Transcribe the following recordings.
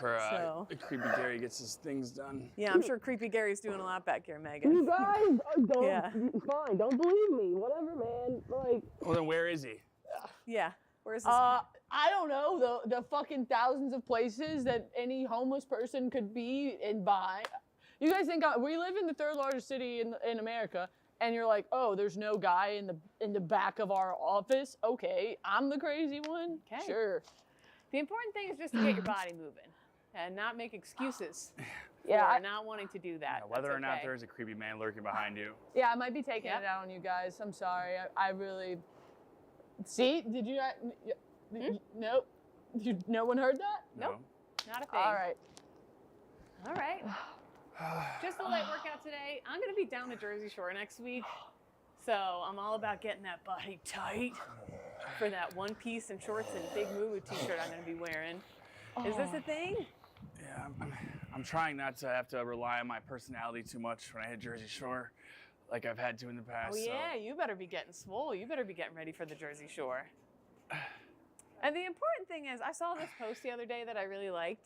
That's where Creepy Gary gets his things done. Yeah, I'm sure Creepy Gary's doing a lot back here, Megan. You guys don't, fine, don't believe me, whatever, man. Like, Well, then where is he? Yeah, where's this? I don't know, the fucking thousands of places that any homeless person could be and buy. You guys think we live in the third largest city in America, and you're like, oh, there's no guy in the back of our office? Okay, I'm the crazy one? Okay. Sure. The important thing is just to get your body moving and not make excuses for not wanting to do that. Yeah, whether or not there's a creepy man lurking behind you. Yeah, I might be taking it out on you guys. I'm sorry. I really... See? Did you not... Nope. No one heard that? Nope. Not a thing. All right. All right. Just a light workout today. I'm going to be down at Jersey Shore next week. So I'm all about getting that body tight for that one piece and shorts and big moo t-shirt I'm going to be wearing. Is this a thing? Yeah, I'm trying not to have to rely on my personality too much when I hit Jersey Shore, like I've had to in the past. Oh yeah, you better be getting swole. You better be getting ready for the Jersey Shore. And the important thing is, I saw this post the other day that I really liked,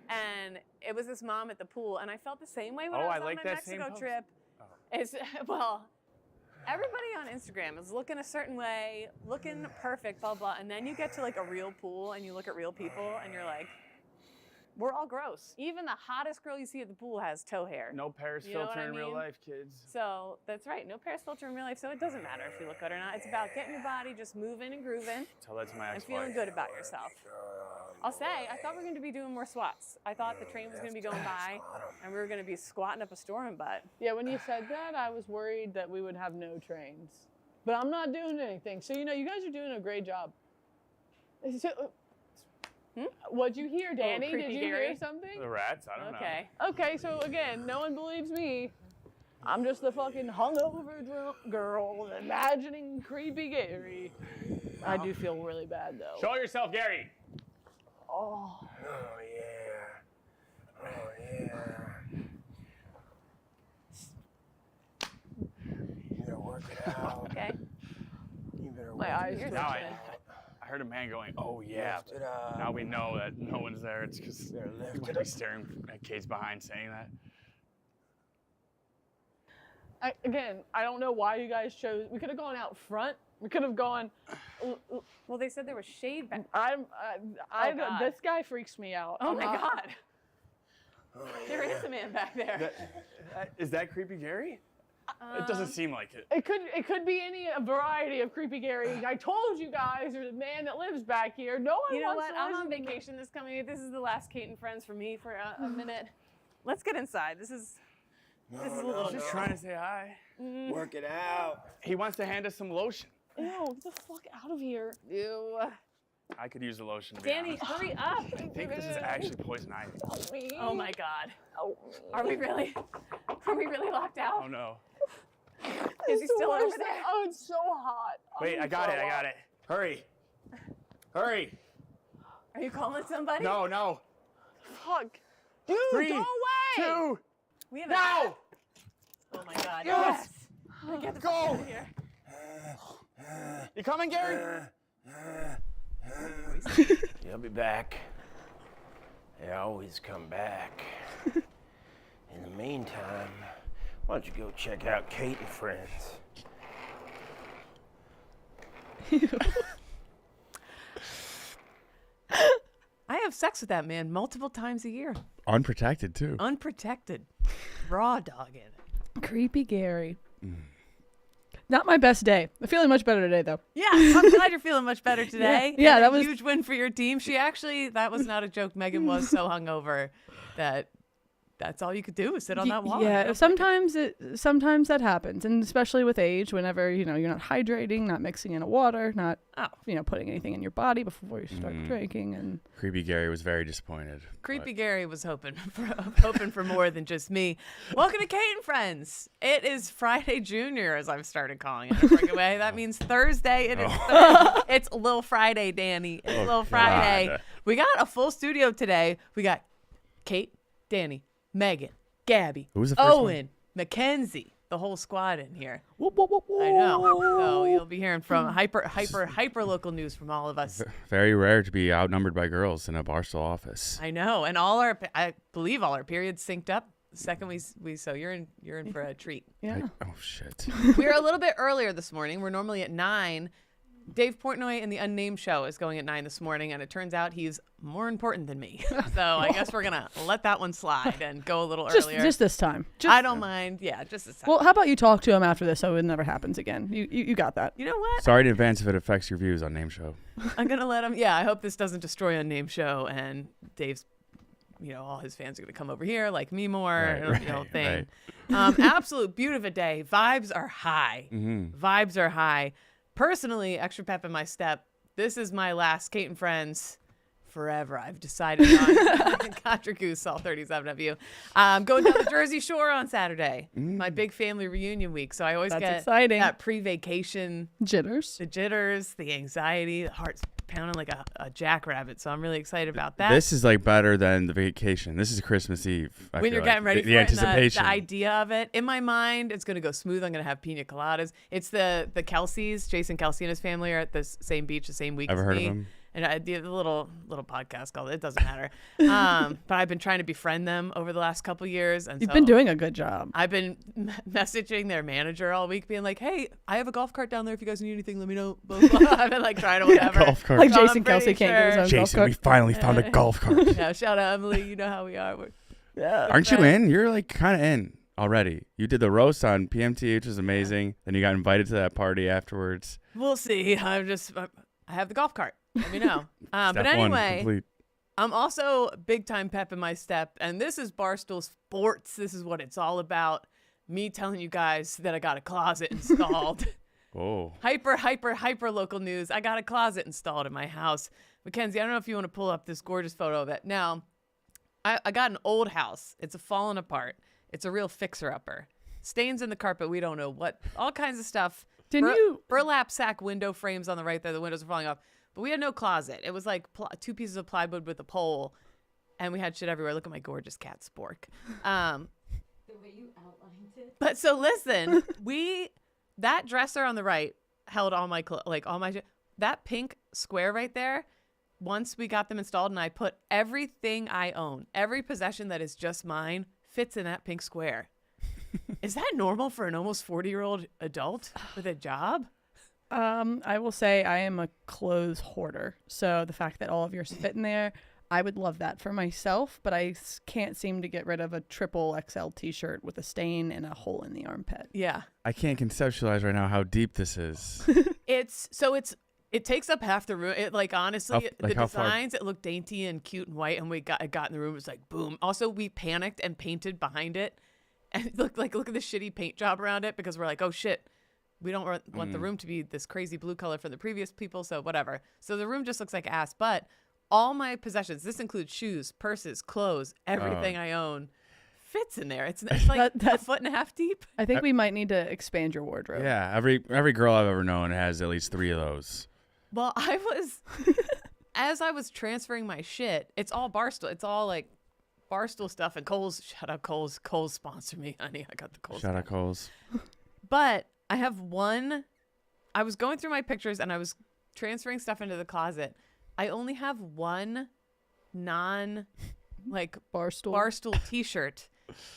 and it was this mom at the pool, and I felt the same way when I was on my Mexico trip. It's, well, everybody on Instagram is looking a certain way, looking perfect, blah, blah, and then you get to like a real pool and you look at real people and you're like, we're all gross. Even the hottest girl you see at the pool has toe hair. No Paris filter in real life, kids. So that's right, no Paris filter in real life, so it doesn't matter if you look good or not. It's about getting your body just moving and grooving. Tell that to my and feeling good about yourself. I'll say, I thought we were going to be doing more squats. I thought the train was going to be going by and we were going to be squatting up a storm butt. Yeah, when you said that, I was worried that we would have no trains. But I'm not doing anything. So, you know, you guys are doing a great job. What'd you hear, Danny? Did you hear something? The rats? I don't know. Okay, so again, no one believes me. I'm just the fucking hungover drunk girl imagining Creepy Gary. I do feel really bad, though. Show yourself, Gary. Oh. Oh, yeah. Oh, yeah. You better work it out. Okay. You better work My eyes it are out. I heard a man going, oh, yeah. Lift it up. Now we know that no one's there. It's because lift it we're up. staring at Kate's behind saying that. Again, I don't know why you guys chose. We could have gone out front. We could have gone. Well, they said there was shade back. This guy freaks me out. Oh my God. Oh, There is a man back there. Is that Creepy Gary? It doesn't seem like it. It could be a variety of Creepy Gary. I told you guys, there's a man that lives back here. No one You know wants what? to I'm listen on to me. vacation this coming week. This is the last Kate and Friends for me for a minute. Let's get inside. This is a little. Just trying to say hi. Work it out. He wants to hand us some lotion. Ew, get the fuck out of here. Ew. I could use the lotion, to be Danny, honest. hurry up. I think this is actually poison ivy. Help me. Oh my God. Help me. Are we really locked out? Oh, no. Is he It's the still over worst there? thing. Oh, it's so hot. Wait, Oh, I got so it. hot. Hurry. Hurry. Are you calling somebody? No. Fuck. Dude, 3, go away. 2, We have now. Oh my God. Yes. Get the Go. fuck out of here. You coming, Gary? You'll be back. They always come back. In the meantime, why don't you go check out Kate and Friends? I have sex with that man multiple times a year. Unprotected, too. Unprotected. Raw dogging. Creepy Gary. Not my best day. I'm feeling much better today, though. Yeah, I'm glad you're feeling much better today. Yeah, And that a was huge win for your team. That was not a joke. Megan was so hungover that that's all you could do was sit on that wall. Yeah, sometimes that happens, and especially with age, whenever you're not hydrating, not mixing in water, not putting anything in your body before you start drinking, and Creepy Gary was very disappointed. Creepy Gary was hoping for more than just me. Welcome to Kate and Friends. It is Friday Junior, as I've started calling it. Breakaway. That means Thursday. It is it's Lil Friday, Danny. It's Lil Friday. God. We got a full studio today. We got Kate, Danny, Megan, Gabby, Who was the first Owen, Mackenzie, the whole squad in here. Whoop, whoop, whoop, whoop. I know. So you'll be hearing from hyper local news from all of us. Very rare to be outnumbered by girls in a Barstool office. I know, and I believe all our periods synced up. The second we so you're in for a treat. Yeah. Oh shit. We were a little bit earlier this morning. We're normally at 9. Dave Portnoy in the Unnamed Show is going at 9 this morning, and it turns out he's more important than me. So I guess we're gonna let that one slide and go a little earlier. Just this time. I don't mind. Yeah, just this time. Well, how about you talk to him after this so it never happens again? You got that. You know what? Sorry in advance if it affects your views on Name Show. I'm gonna let him. Yeah, I hope this doesn't destroy Unnamed Show, and Dave's, all his fans are gonna come over here like me more. Right, It'll be the whole thing. right. Absolute beauty of a day. Vibes are high. Mm-hmm. Vibes are high. Personally, extra pep in my step. This is my last Kate and Friends forever. I've decided on Contra Goose, all 37 of you. Going down the Jersey Shore on Saturday. My big family reunion week. So I always That's get exciting. that pre-vacation Jitters. the jitters, the anxiety, the heart's pounding like a jackrabbit. So I'm really excited about that. This is like better than the vacation. This is Christmas Eve. I When feel you're like. getting ready the for it, and anticipation. the idea of it. In my mind, it's going to go smooth. I'm going to have pina coladas. It's the Kelseys, Jason Kelsey and his family are at the same beach the same week Ever as heard me. of him? And I did a little podcast called It Doesn't Matter. But I've been trying to befriend them over the last couple years. And You've so been doing a good job. I've been messaging their manager all week being like, hey, I have a golf cart down there. If you guys need anything, let me know. Blah, blah, blah. I've been like trying to whatever. Golf cart. Like So I'm Jason pretty Kelsey can't get his sure- own golf Jason, we cart. finally found a golf cart. Yeah, shout out Emily. You know how we are. Yeah. Aren't you in? You're like kind of in already. You did the roast on PMT, which was amazing. Then you got invited to that party afterwards. We'll see. I have the golf cart. Let me know. But Step one, anyway, complete. I'm also big time pep in my step. And this is Barstool Sports. This is what it's all about. Me telling you guys that I got a closet installed. Oh. Hyper local news. I got a closet installed in my house. Mackenzie, I don't know if you want to pull up this gorgeous photo of it. Now, I got an old house. It's a fallen apart. It's a real fixer-upper. Stains in the carpet. We don't know what. All kinds of stuff. Didn't you? Burlap sack window frames on the right there. The windows are falling off. But we had no closet. It was like 2 pieces of plywood with a pole. And we had shit everywhere. Look at my gorgeous cat, Spork. The way you outlined it. But so listen, that dresser on the right held all my shit. That pink square right there, once we got them installed and I put everything I own, every possession that is just mine, fits in that pink square. Is that normal for an almost 40-year-old adult with a job? I will say I am a clothes hoarder. So the fact that all of yours fit in there, I would love that for myself, but I can't seem to get rid of a triple XL t-shirt with a stain and a hole in the armpit. Yeah. I can't conceptualize right now how deep this is. It takes up half the room. It honestly, Like the how far? designs, it looked dainty and cute and white, and it got in the room, it was like boom. Also, we panicked and painted behind it, and it looked like, look at the shitty paint job around it, because we're like, oh shit, we don't want the room to be this crazy blue color from the previous people, so whatever. So the room just looks like ass, but all my possessions, this includes shoes, purses, clothes, everything I own, fits in there. It's like a foot and a half deep. I think we might need to expand your wardrobe. Yeah, every girl I've ever known has at least 3 of those. Well, as I was transferring my shit, it's all Barstool. It's all like Barstool stuff. And Kohl's, shout out Kohl's. Kohl's sponsor me, honey. I got the Kohl's. Shout out Kohl's. But I have I was going through my pictures and I was transferring stuff into the closet. I only have one Barstool t-shirt.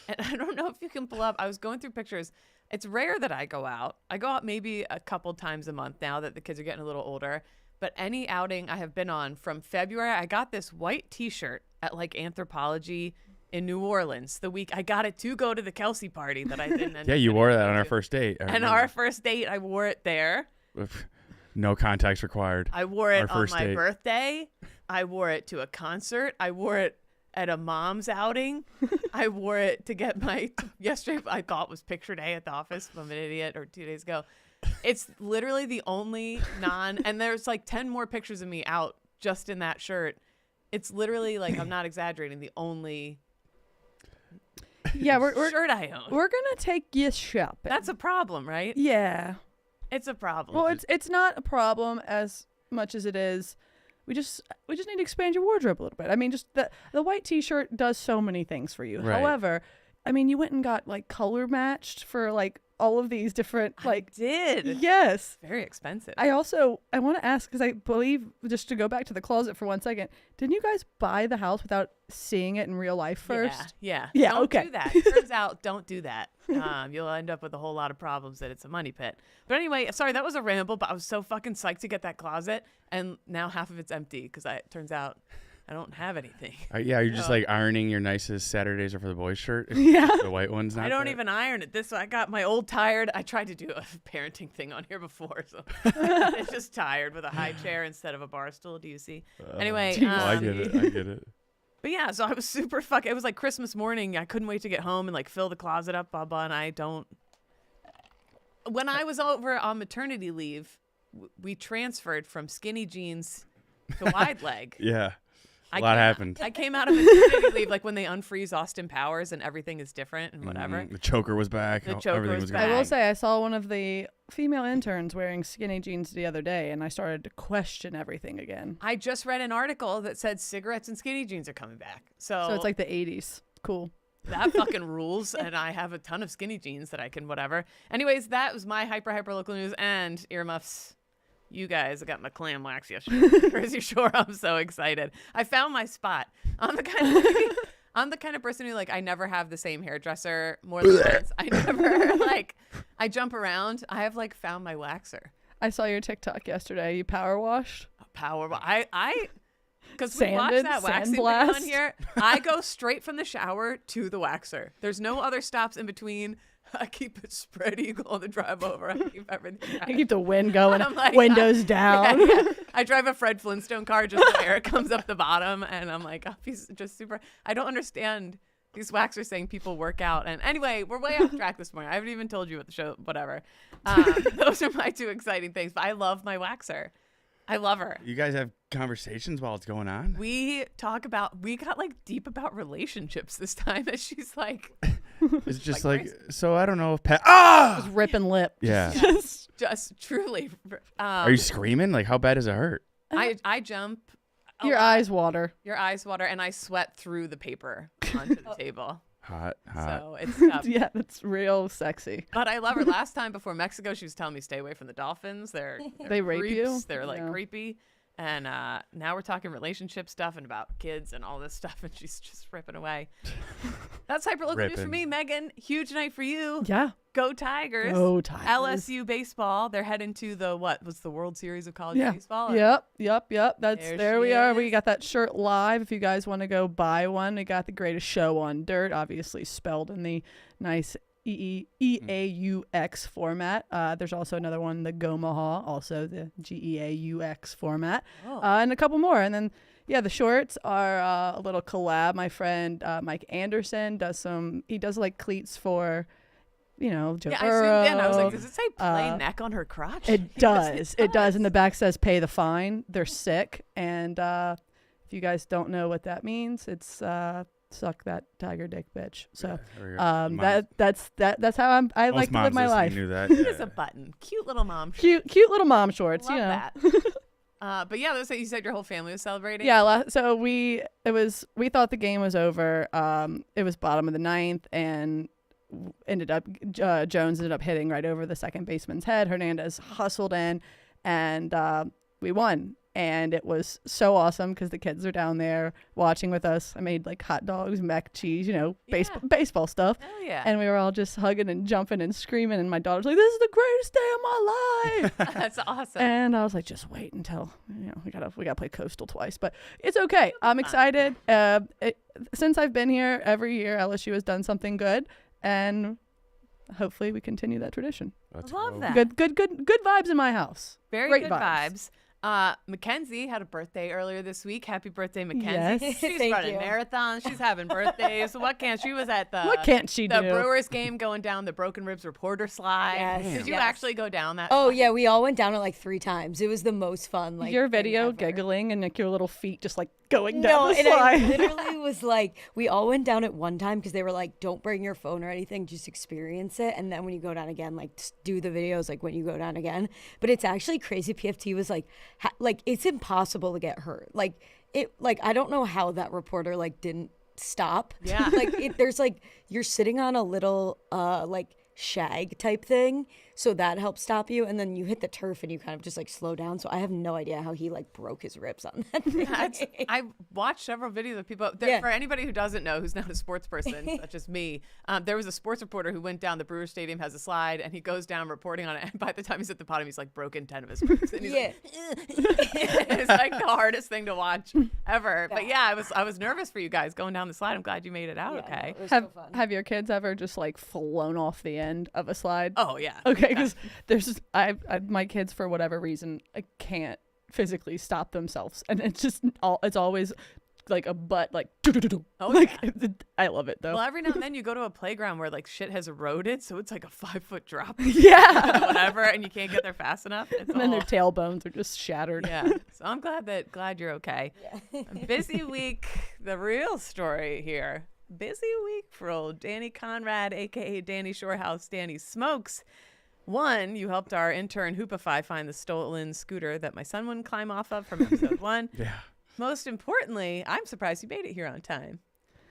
And I don't know if you can pull up. I was going through pictures. It's rare that I go out. I go out maybe a couple times a month now that the kids are getting a little older. But any outing I have been on from February, I got this white t-shirt at like Anthropologie in New Orleans the week I got it to go to the Kelsey party that I didn't end Yeah, up you getting wore to that go on our to. first date. I And remember. our first date, I wore it there. No context required. I wore it Our on first my date. birthday. I wore it to a concert. I wore it at a mom's outing. I wore it to get yesterday I thought was picture day at the office. I'm an idiot, or 2 days ago. It's literally the only and there's like 10 more pictures of me out just in that shirt. It's literally like, I'm not exaggerating, the only Yeah, we're shirt I own. we're gonna take you shopping. That's a problem, right? Yeah. It's a problem. Well, it's not a problem as much as it is. We just need to expand your wardrobe a little bit. I mean, just the white t-shirt does so many things for you. Right. However, I mean, you went and got like color matched for like all of these different like. Did. Yes. Very expensive. I want to ask, because I believe, just to go back to the closet for 1 second, didn't you guys buy the house without seeing it in real life first? Yeah. Yeah, Don't okay. do that. Turns out, don't do that. You'll end up with a whole lot of problems that it's a money pit. But anyway, sorry, that was a ramble, but I was so fucking psyched to get that closet, and now half of it's empty because it turns out I don't have anything. Yeah, you're just like ironing your nicest Saturdays are for the boys shirt. Yeah. The white one's not. I don't there. even iron it. I got my old tired. I tried to do a parenting thing on here before, so it's just tired with a high chair instead of a bar stool. Do you see? Anyway, Oh, I get it. I get it. but yeah, so I was super it was like Christmas morning. I couldn't wait to get home and like fill the closet up, blah blah. And when I was over on maternity leave, we transferred from skinny jeans to wide leg. Yeah. A lot happened. I came out of maternity leave like when they unfreeze Austin Powers and everything is different and whatever. The choker was back. The choker Everything was good. I will back. say I saw one of the female interns wearing skinny jeans the other day, and I started to question everything again. I just read an article that said cigarettes and skinny jeans are coming back. So So it's like the 80s. Cool. that fucking rules, and I have a ton of skinny jeans that I can whatever. Anyways, that was my hyper local news and earmuffs. You guys, I got my clam wax yesterday. Jersey Shore, I'm so excited. I found my spot. I'm the kind of person who like I never have the same hairdresser more than once. I never I jump around. I have like found my waxer. I saw your TikTok yesterday. You power washed. Because we watch Sanded? that waxing thing on Sandblast? here, I go straight from the shower to the waxer. There's no other stops in between. I keep it spread eagle on the drive over. I keep everything. You keep the wind going, I'm like, windows down. Yeah. I drive a Fred Flintstone car just so air comes up the bottom, and I'm like, oh, he's just super. I don't understand. These waxers saying people work out. And anyway, we're way off track this morning. I haven't even told you what the show, whatever. Those are my two exciting things. But I love my waxer. I love her. You guys have conversations while it's going on? We got like deep about relationships this time, as she's like, It's just Like like, so I don't know if Just ripping lip. Yeah. just truly. Are you screaming? Like, how bad does it hurt? I jump. a Your lot. eyes water. Your eyes water, and I sweat through the paper onto the table. Hot. So it's tough. Yeah, that's real sexy. But I love her. Last time before Mexico, she was telling me stay away from the dolphins. They're They rape creeps. you? They're like Yeah. creepy. And now we're talking relationship stuff and about kids and all this stuff, and she's just ripping away. That's hyperlocal news for Ripping. me, Megan. Huge night for you. Yeah. Go Tigers. Go Tigers. LSU baseball. They're heading to the the World Series of college Yeah. baseball. Yep. That's There there she we are. is. We got that shirt live. If you guys want to go buy one, we got the greatest show on dirt, obviously spelled in the nice EAUX format. There's also another one, the Gomaha, also the GEAUX format, and a couple more. And then, yeah, the shorts are a little collab. My friend Mike Anderson he does like cleats for, Joe Yeah, I Burrow. zoomed in. I was like, does it say play neck on her crotch? It Yes, does. It does. And the back says pay the fine. They're sick. And if you guys don't know what that means, it's suck that tiger dick bitch. So There we go. that's how I Most like to live moms my listening life. Knew that. There's Yeah. a button. Cute little mom. Cute little mom shorts, Love you know. that. But yeah, you said your whole family was celebrating. Yeah, so we thought the game was over. It was bottom of the ninth, and Jones ended up hitting right over the second baseman's head. Hernandez hustled in, and we won. And it was so awesome because the kids are down there watching with us. I made like hot dogs, mac cheese, baseball stuff. Hell yeah. And we were all just hugging and jumping and screaming. And my daughter's like, "This is the greatest day of my life." That's awesome. And I was like, just wait until we gotta play Coastal twice, but it's okay. I'm excited. Since I've been here, every year LSU has done something good, and hopefully we continue that tradition. Let's Love go. that. Good vibes in my house. Very Great good vibes. Mackenzie had a birthday earlier this week. Happy birthday, Mackenzie. Yes. She's Thank running you. marathons. She's having birthdays. What can't she was at the What can't she the do? Brewers game going down the Broken Ribs reporter slide. Yes, Did you yes. actually go down that? Oh slide? yeah, we all went down it like 3 times. It was the most fun. Like Your thing video ever. giggling and like your little feet just like going No, down the and I slide. literally was like, we all went down at one time because they were like, don't bring your phone or anything, just experience it. And then when you go down again, like do the videos like when you go down again. But it's actually crazy. PFT was like, it's impossible to get hurt. Like I don't know how that reporter like didn't stop. Yeah. Like there's like you're sitting on a little like shag type thing. So that helps stop you. And then you hit the turf and you kind of just like slow down. So I have no idea how he like broke his ribs on that thing. I watched several videos of people. For anybody who doesn't know, who's not a sports person, such as me, there was a sports reporter who went down. The Brewers Stadium has a slide, and he goes down reporting on it. And by the time he's at the bottom, he's like broken 10 of his ribs. And he's like, it's like the hardest thing to watch ever. But yeah, I was nervous for you guys going down the slide. I'm glad you made it out okay. No, it was so fun. Have your kids ever just like flown off the end of a slide? Oh yeah. Okay, because there's my kids, for whatever reason, I can't physically stop themselves, and it's always like a butt like I love it though. Well, every now and then you go to a playground where like shit has eroded, so it's like a 5-foot drop. Yeah. Whatever, and you can't get there fast enough. And then their tailbones are just shattered. Yeah. So I'm glad you're okay. Yeah. A busy week. The real story here. Busy week for old Danny Conrad, aka Danny Shorehouse, Danny Smokes. One, you helped our intern Hoopify find the stolen scooter that my son wouldn't climb off of from episode 1. Yeah. Most importantly, I'm surprised you made it here on time.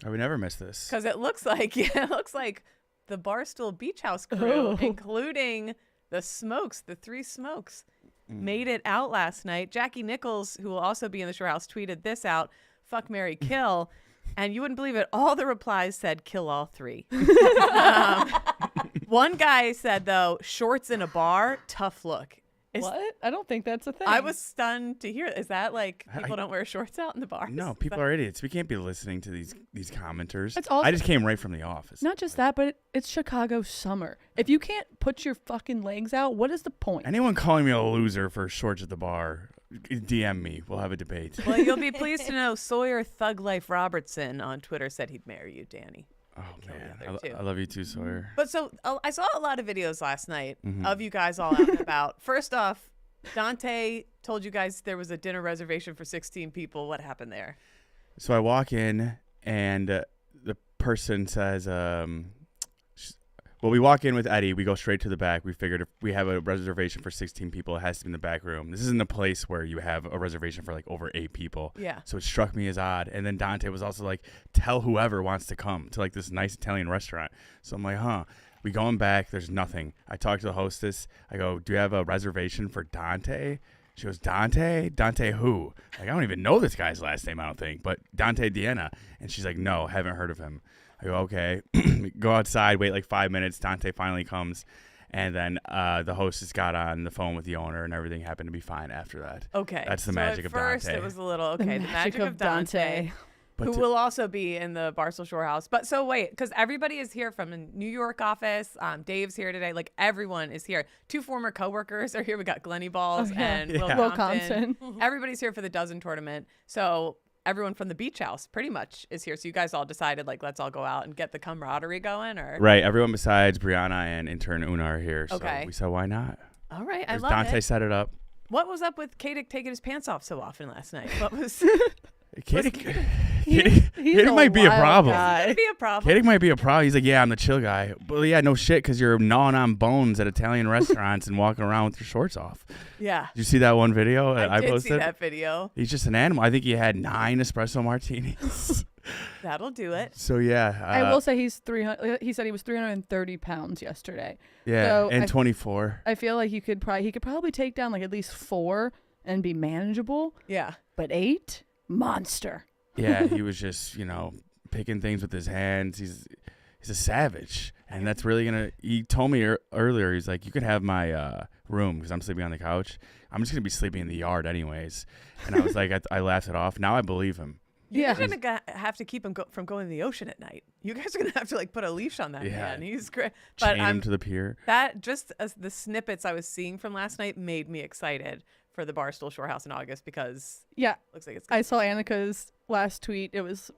I would never miss this. Because it looks like the Barstool Beach House crew, including the Smokes, the 3 Smokes, made it out last night. Jackie Nichols, who will also be in the Shorehouse, tweeted this out: "Fuck, marry, kill." And you wouldn't believe it. All the replies said, "Kill all 3." One guy said, though, "Shorts in a bar, tough look." What? I don't think that's a thing. I was stunned to hear. Is that like people don't wear shorts out in the bars? No, people are idiots. We can't be listening to these commenters. It's also, I just came right from the office. Not just that, but it's Chicago summer. If you can't put your fucking legs out, what is the point? Anyone calling me a loser for shorts at the bar, DM me. We'll have a debate. Well, you'll be pleased to know Sawyer Thug Life Robertson on Twitter said he'd marry you, Danny. Oh, man. I love you too, Sawyer. But so I saw a lot of videos last night of you guys all out and about. First off, Dante told you guys there was a dinner reservation for 16 people. What happened there? So I walk in, and the person says, well, we walk in with Eddie. We go straight to the back. We figured if we have a reservation for 16 people, it has to be in the back room. This isn't a place where you have a reservation for like over 8 people. Yeah. So it struck me as odd. And then Dante was also like, tell whoever wants to come to like this nice Italian restaurant. So I'm like, huh. We go in back. There's nothing. I talk to the hostess. I go, do you have a reservation for Dante? She goes, Dante? Dante who? Like, I don't even know this guy's last name, I don't think. But Dante Diana. And she's like, no, haven't heard of him. I go, okay. Go outside, wait like 5 minutes. Dante finally comes. And then the hostess got on the phone with the owner, and everything happened to be fine after that. Okay. That's the magic of Dante. First, it was a little, the magic of Dante. But who will also be in the Barstool Shorehouse. But so wait, because everybody is here from the New York office. Dave's here today. Like, everyone is here. 2 former coworkers are here. We got Glennie Balls and Will Compton. Everybody's here for the dozen tournament. So everyone from the Beach House pretty much is here. So you guys all decided, like, let's all go out and get the camaraderie going, or? Right. Everyone besides Brianna and intern Una are here. So Okay. we said, why not? All right. I love Dante it. set it up. What was up with Katic taking his pants off so often last night? What was? Katic might be a problem. Could be a problem. Katic might be a problem. He's like, yeah, I'm the chill guy. Well, yeah, no shit, because you're gnawing on bones at Italian restaurants and walking around with your shorts off. Yeah. Did you see that one video that I did posted? see that video. He's just an animal. I think he had 9 espresso martinis. That'll do it. So yeah, I will say he's 300. He said he was 330 pounds yesterday. Yeah, so and 24. I feel like he could probably take down like at least 4 and be manageable. Yeah. But 8, monster. Yeah, he was just picking things with his hands. He's a savage, and that's really gonna. He told me earlier. He's like, you can have my room because I'm sleeping on the couch. I'm just gonna be sleeping in the yard anyways. And I was like, I laughed it off. Now I believe him. You're gonna have to keep him from going to the ocean at night. You guys are gonna have to like put a leash on that man. He's great. But chain him to the pier. That just as the snippets I was seeing from last night made me excited for the Barstool Shorehouse in August because looks like it's good. I saw Annika's last tweet. It was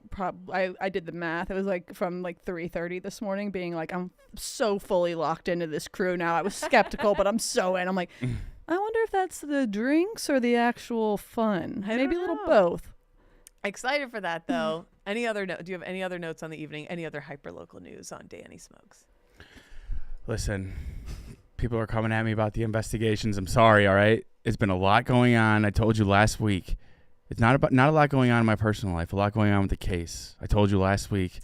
I did the math. It was like from like 3:30 this morning, being like, I'm so fully locked into this crew now. I was skeptical, but I'm so in. I'm like, I wonder if that's the drinks or the actual fun. Maybe a little both. Excited for that though. Do you have any other notes on the evening? Any other hyperlocal news on Danny Smokes? Listen, people are coming at me about the investigations. I'm sorry, all right? It's been a lot going on. I told you last week. It's not a lot going on in my personal life. A lot going on with the case. I told you last week.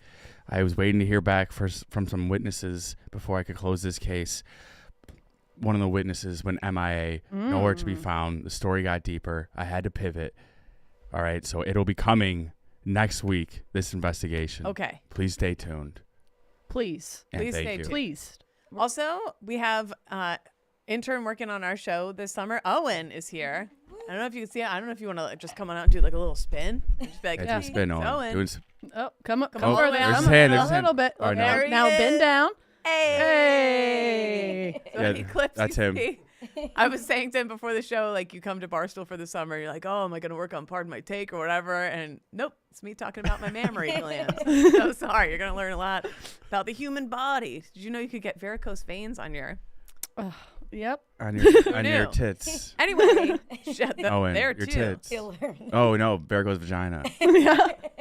I was waiting to hear back from some witnesses before I could close this case. One of the witnesses went MIA, nowhere to be found. The story got deeper. I had to pivot. All right, so it'll be coming next week, this investigation. Okay. Please stay tuned. Please. And Please thank stay you. tuned. Please. Also, we have intern working on our show this summer. Owen is here. I don't know if you can see it. I don't know if you want to just come on out and do like a little spin. Just be like, Yeah, do a spin it's on. Owen. Doing s- Oh, come up. Come Come on, further. there's Come his up hand, a there's his hand. little bit. Oh, no. There he Now bend is. down. Hey. Hey. So Yeah, any clips that's you him. see- I was saying to him before the show, like, you come to Barstool for the summer, you're like, oh, am I going to work on Pardon My Take or whatever? And nope, it's me talking about my mammary glands. So sorry, you're going to learn a lot about the human body. Did you know you could get varicose veins on your... Yep. on your knew? tits. Anyway, Owen, there your too. tits. You'll learn. Oh, no, varicose vagina.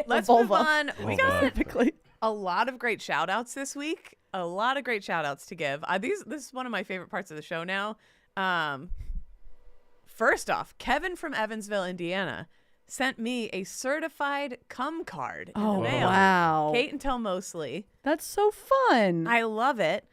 Let's vulva. move on. We got Typically. a lot of great shout outs this week. A lot of great shout outs to give. This is one of my favorite parts of the show now. First off, Kevin from Evansville, Indiana, sent me a certified cum card in the Oh, mail. wow. Kate and Tel Mosley. That's so fun. I love it.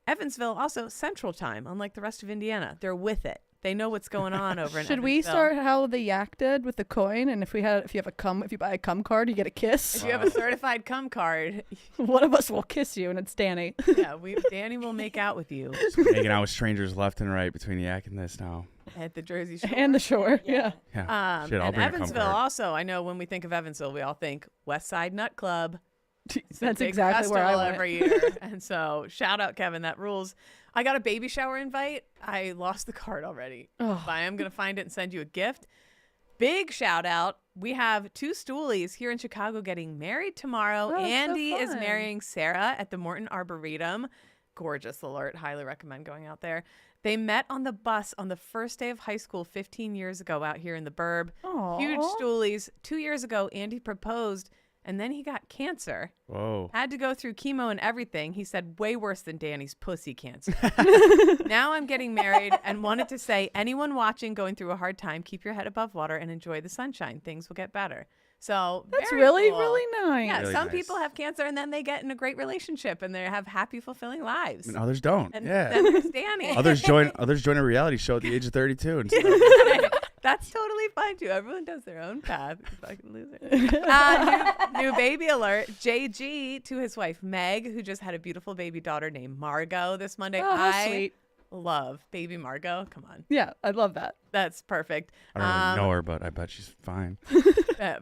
Evansville also Central Time, unlike the rest of Indiana. They're with it. They know what's going on over in Should we Evansville. start how the yak did with the coin? And if you buy a cum card, you get a kiss. If you have a certified cum card, One of us will kiss you, and it's Danny. yeah, Danny will make out with you Making out with strangers left and right between Yak and this now. at the Jersey Shore. And the shore. Yeah. Yeah. Shit, I'll And bring a cum Evansville card. also, I know when we think of Evansville, we all think West Side Nut Club. It's a That's big exactly where I festival went. every year. And so shout out, Kevin, that rules. I got a baby shower invite. I lost the card already. Oh. But I am going to find it and send you a gift. Big shout out. We have two stoolies here in Chicago getting married tomorrow. Oh, that's so Andy is fun. marrying Sarah at the Morton Arboretum. Gorgeous alert. Highly recommend going out there. They met on the bus on the first day of high school 15 years ago out here in the burb. Aw. Huge stoolies. 2 years ago, Andy proposed, and then he got cancer. Whoa. Had to go through chemo and everything. He said way worse than Danny's pussy cancer. Now I'm getting married and wanted to say, anyone watching going through a hard time, keep your head above water and enjoy the sunshine. Things will get better. So That's very really, cool. really nice. Yeah, Really some nice. people have cancer and then they get in a great relationship and they have happy, fulfilling lives. And others don't. And Yeah. then there's Danny. Others join a reality show at the age of 32. And That's totally fine too. Everyone does their own path. You fucking loser. New baby alert. JG to his wife Meg, who just had a beautiful baby daughter named Margot this Monday. Oh, how I sweet. love baby Margot. Come on, Yeah, I love that. that's perfect. I don't really know her, but I bet she's fine.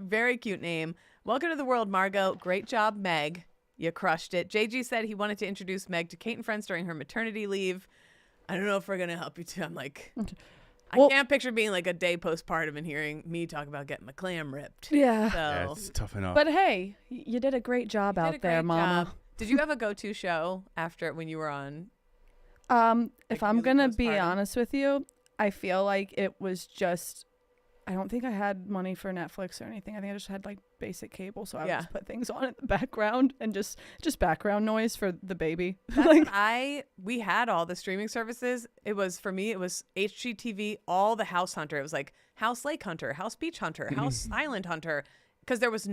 Very cute name. Welcome to the world, Margot. Great job, Meg. You crushed it. JG said he wanted to introduce Meg to Kate and friends during her maternity leave. I don't know if we're gonna help you too. I'm like, Well- I can't picture being like a day postpartum and hearing me talk about getting my clam ripped. Yeah. So, Yeah, it's tough enough. But hey, you did a great job did a out there, great Mama. job. Did you have a go-to show after when you were on? If Like, I'm really gonna be postpartum? honest with you, I feel like it was just. I don't think I had money for Netflix or anything. I think I just had like basic cable, so I would Yeah. just put things on in the background and just background noise for the baby. That's Like, what we had all the streaming services. It was for me. It was HGTV, all the House Hunter. It was like House Lake Hunter, House Beach Hunter, House Island Hunter, because there was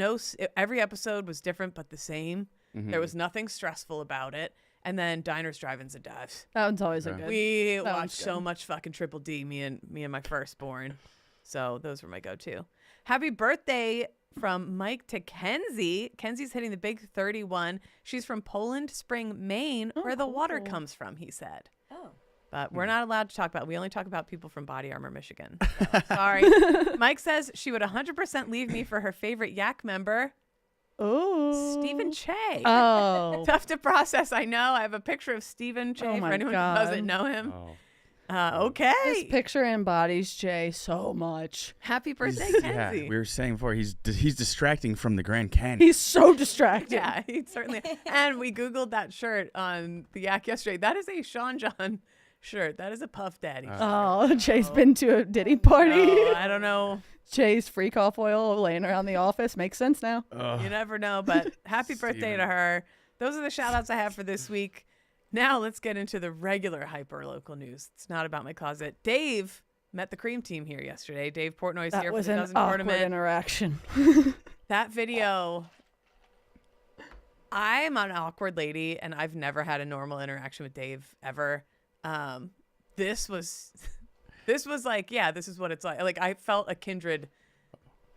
every episode was different but the same. There was nothing stressful about it. And then Diners, Drive-Ins, and Dives. that one's always a Yeah. good. We That one's watched so good. much fucking Triple D, me and my firstborn. So those were my go-to. Happy birthday from Mike to Kenzie. Kenzie's hitting the big 31. She's from Poland Spring, Maine, where the water cool. comes from, he said. Oh. But we're not allowed to talk about. We only talk about people from Body Armor, Michigan. So, sorry. Mike says she would 100% leave me for her favorite Yak member, Oh. Stephen Che. Oh. Tough to process, I know. I have a picture of Stephen Che Oh for my anyone God. who doesn't know him. Oh. Okay. This picture embodies Jay so much. Happy birthday, He's- Kenzie. Yeah, we were saying before he's distracting from the Grand Canyon. He's so distracted. Yeah, he certainly. And we Googled that shirt on the Yak yesterday. That is a Sean John shirt. That is a Puff Daddy. shirt. Oh, Jay's been to a Diddy party. No, I don't know. Jay's freak off oil laying around the office makes sense now. You never know. But happy birthday to Steven. her. Those are the shout outs I have for this week. Now let's get into the regular hyper local news. It's not about my closet. Dave met the cream team here yesterday. Dave Portnoy's That here for was the an dozen awkward tournament. interaction. That video. I'm an awkward lady, and I've never had a normal interaction with Dave ever. This was like, yeah, this is what it's like. Like, I felt a kindred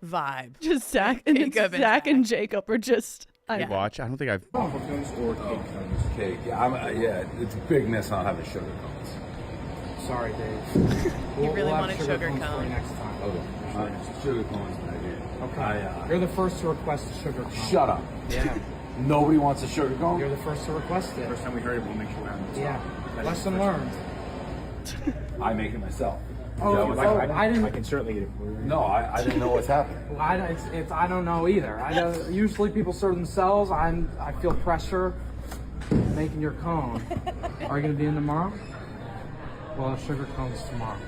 vibe. Just Zach and Zach and Jacob are just. You watch? I don't think I've. Waffle cones or cake cones? Cake. Yeah, it's a big miss on having sugar cones. Sorry, Dave. You really have wanted sugar cones for cone. you next time. Okay. Sugar cones, I did. Okay. You're the first to request a sugar cone. Shut up. Yeah. Nobody wants a sugar cone? You're the first to request it. First time we heard it, we'll make sure we have it. Yeah. Lesson learned. I make it myself. I didn't. I can certainly eat it for you. No, I didn't know what's happening. Well, I don't know either. Usually people serve themselves. I feel pressure making your cone. Are you gonna be in tomorrow? Well, sugar cones tomorrow.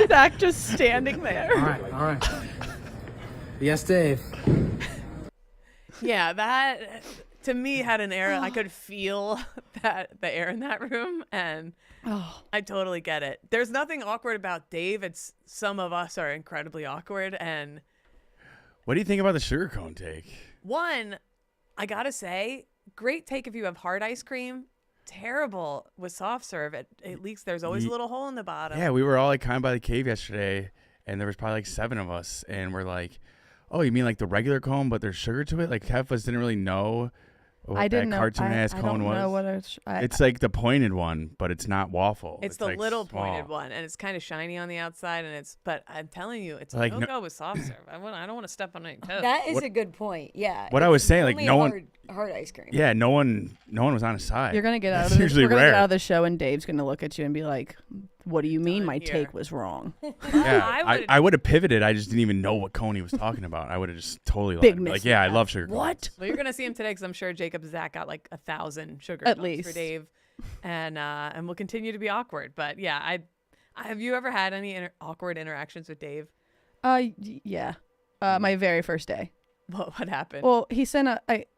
Zach just standing there. All right. Yes, Dave. Yeah, that to me had an air. I could feel the air in that room, and I totally get it. There's nothing awkward about Dave. It's some of us are incredibly awkward. And What do you think about the sugar cone take? one, I gotta say, great take if you have hard ice cream. Terrible with soft serve. It leaks. There's always a little hole in the bottom. Yeah, we were all like kind of by the cave yesterday, and there was probably like 7 of us, and we're like, "Oh, you mean like the regular cone, but there's sugar to it?" Like half of us didn't really know what I didn't that know. cartoon ass I cone don't was. know what It's like the pointed one, but it's not waffle. It's the like little small. pointed one, and it's kind of shiny on the outside, but I'm telling you, it's Like, a no-go with soft serve. I don't want to step on any toes. That is a good point. Yeah. What I was saying, like, only no one- hard ice cream. Yeah, no one was on his side. You're gonna get out That's of this. usually We're gonna rare. get out of the show, and Dave's gonna look at you and be like, "What do you mean my here. take was wrong?" Yeah, I would have pivoted. I just didn't even know what cone he was talking about. I would have just totally Big like, miss. yeah, I love sugar cones. What? Well, you're gonna see him today because I'm sure Jacob and Zach got like 1,000 sugar At cones least. for Dave, and we'll continue to be awkward. But yeah, have you ever had any awkward interactions with Dave? Yeah. My very first day. What happened? Well, he sent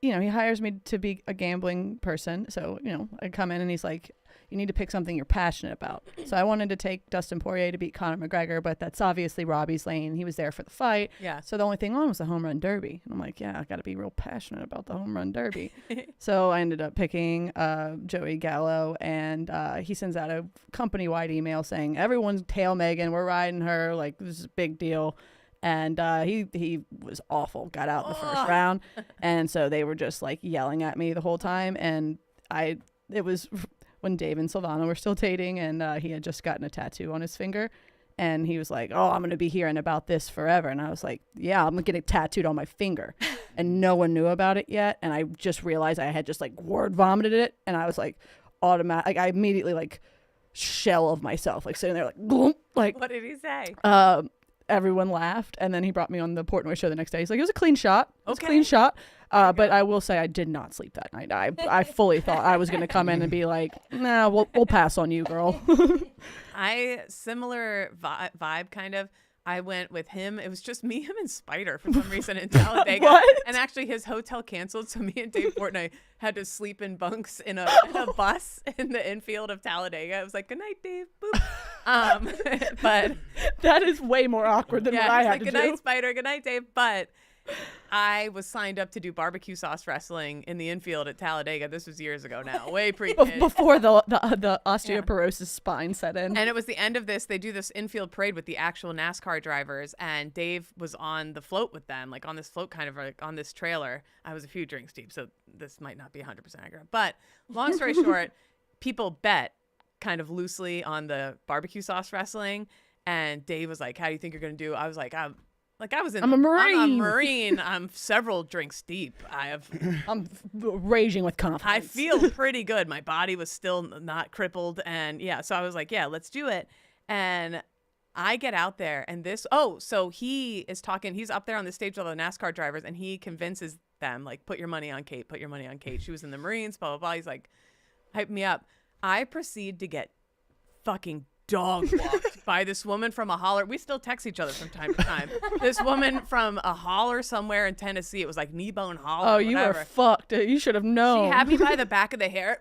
he hires me to be a gambling person. So, I come in and he's like, you need to pick something you're passionate about. So I wanted to take Dustin Poirier to beat Conor McGregor, but that's obviously Robbie's lane. He was there for the fight. Yeah. So the only thing on was the home run derby. And I'm like, yeah, I got to be real passionate about the home run derby. So I ended up picking Joey Gallo, and he sends out a company-wide email saying, everyone's tail Megan. We're riding her. Like, this is a big deal. And he was awful, got out in the first round. And so they were just like yelling at me the whole time. And it was when Dave and Silvana were still dating, and he had just gotten a tattoo on his finger. And he was like, oh, I'm going to be hearing about this forever. And I was like, yeah, I'm going to get it tattooed on my finger. And no one knew about it yet. And I just realized I had just like word vomited it. And I was like automatic. Like I immediately like shell of myself, like sitting there like, gloom, like. What did he say? Everyone laughed, and then he brought me on the Portnoy show the next day. He's like, it was a clean shot. It was a Okay. clean shot. But I will say I did not sleep that night. I fully thought I was going to come in and be like, nah, we'll pass on you, girl. Similar vibe kind of. I went with him. It was just me, him, and Spider for some reason in Talladega. What? And actually, his hotel canceled, so me and Dave Portnoy had to sleep in bunks in a bus in the infield of Talladega. It was like, good night, Dave. Boop. But That is way more awkward than yeah, what I it's had like, to good do. night, Spider. Good night, Dave. But I was signed up to do barbecue sauce wrestling in the infield at Talladega. This was years ago now, way pre Before the osteoporosis spine set in. And it was the end of this. They do this infield parade with the actual NASCAR drivers, and Dave was on the float with them, like on this float, kind of like on this trailer. I was a few drinks deep, so this might not be 100% accurate. But long story short, people bet kind of loosely on the barbecue sauce wrestling, and Dave was like, "How do you think you're gonna do?" I was like, I'm a Marine. I'm several drinks deep. I'm raging with confidence. I feel pretty good. My body was still not crippled. And yeah, so I was like, yeah, let's do it. And I get out there and so he is talking, he's up there on the stage with all the NASCAR drivers, and he convinces them, like, put your money on Kate, put your money on Kate. She was in the Marines, blah, blah, blah. He's like, hype me up. I proceed to get fucking dog walked by this woman from a holler. We still text each other from time to time. This woman from a holler somewhere in Tennessee. It was like Kneebone Holler. Oh, you were fucked. You should have known. She had me by the back of the hair.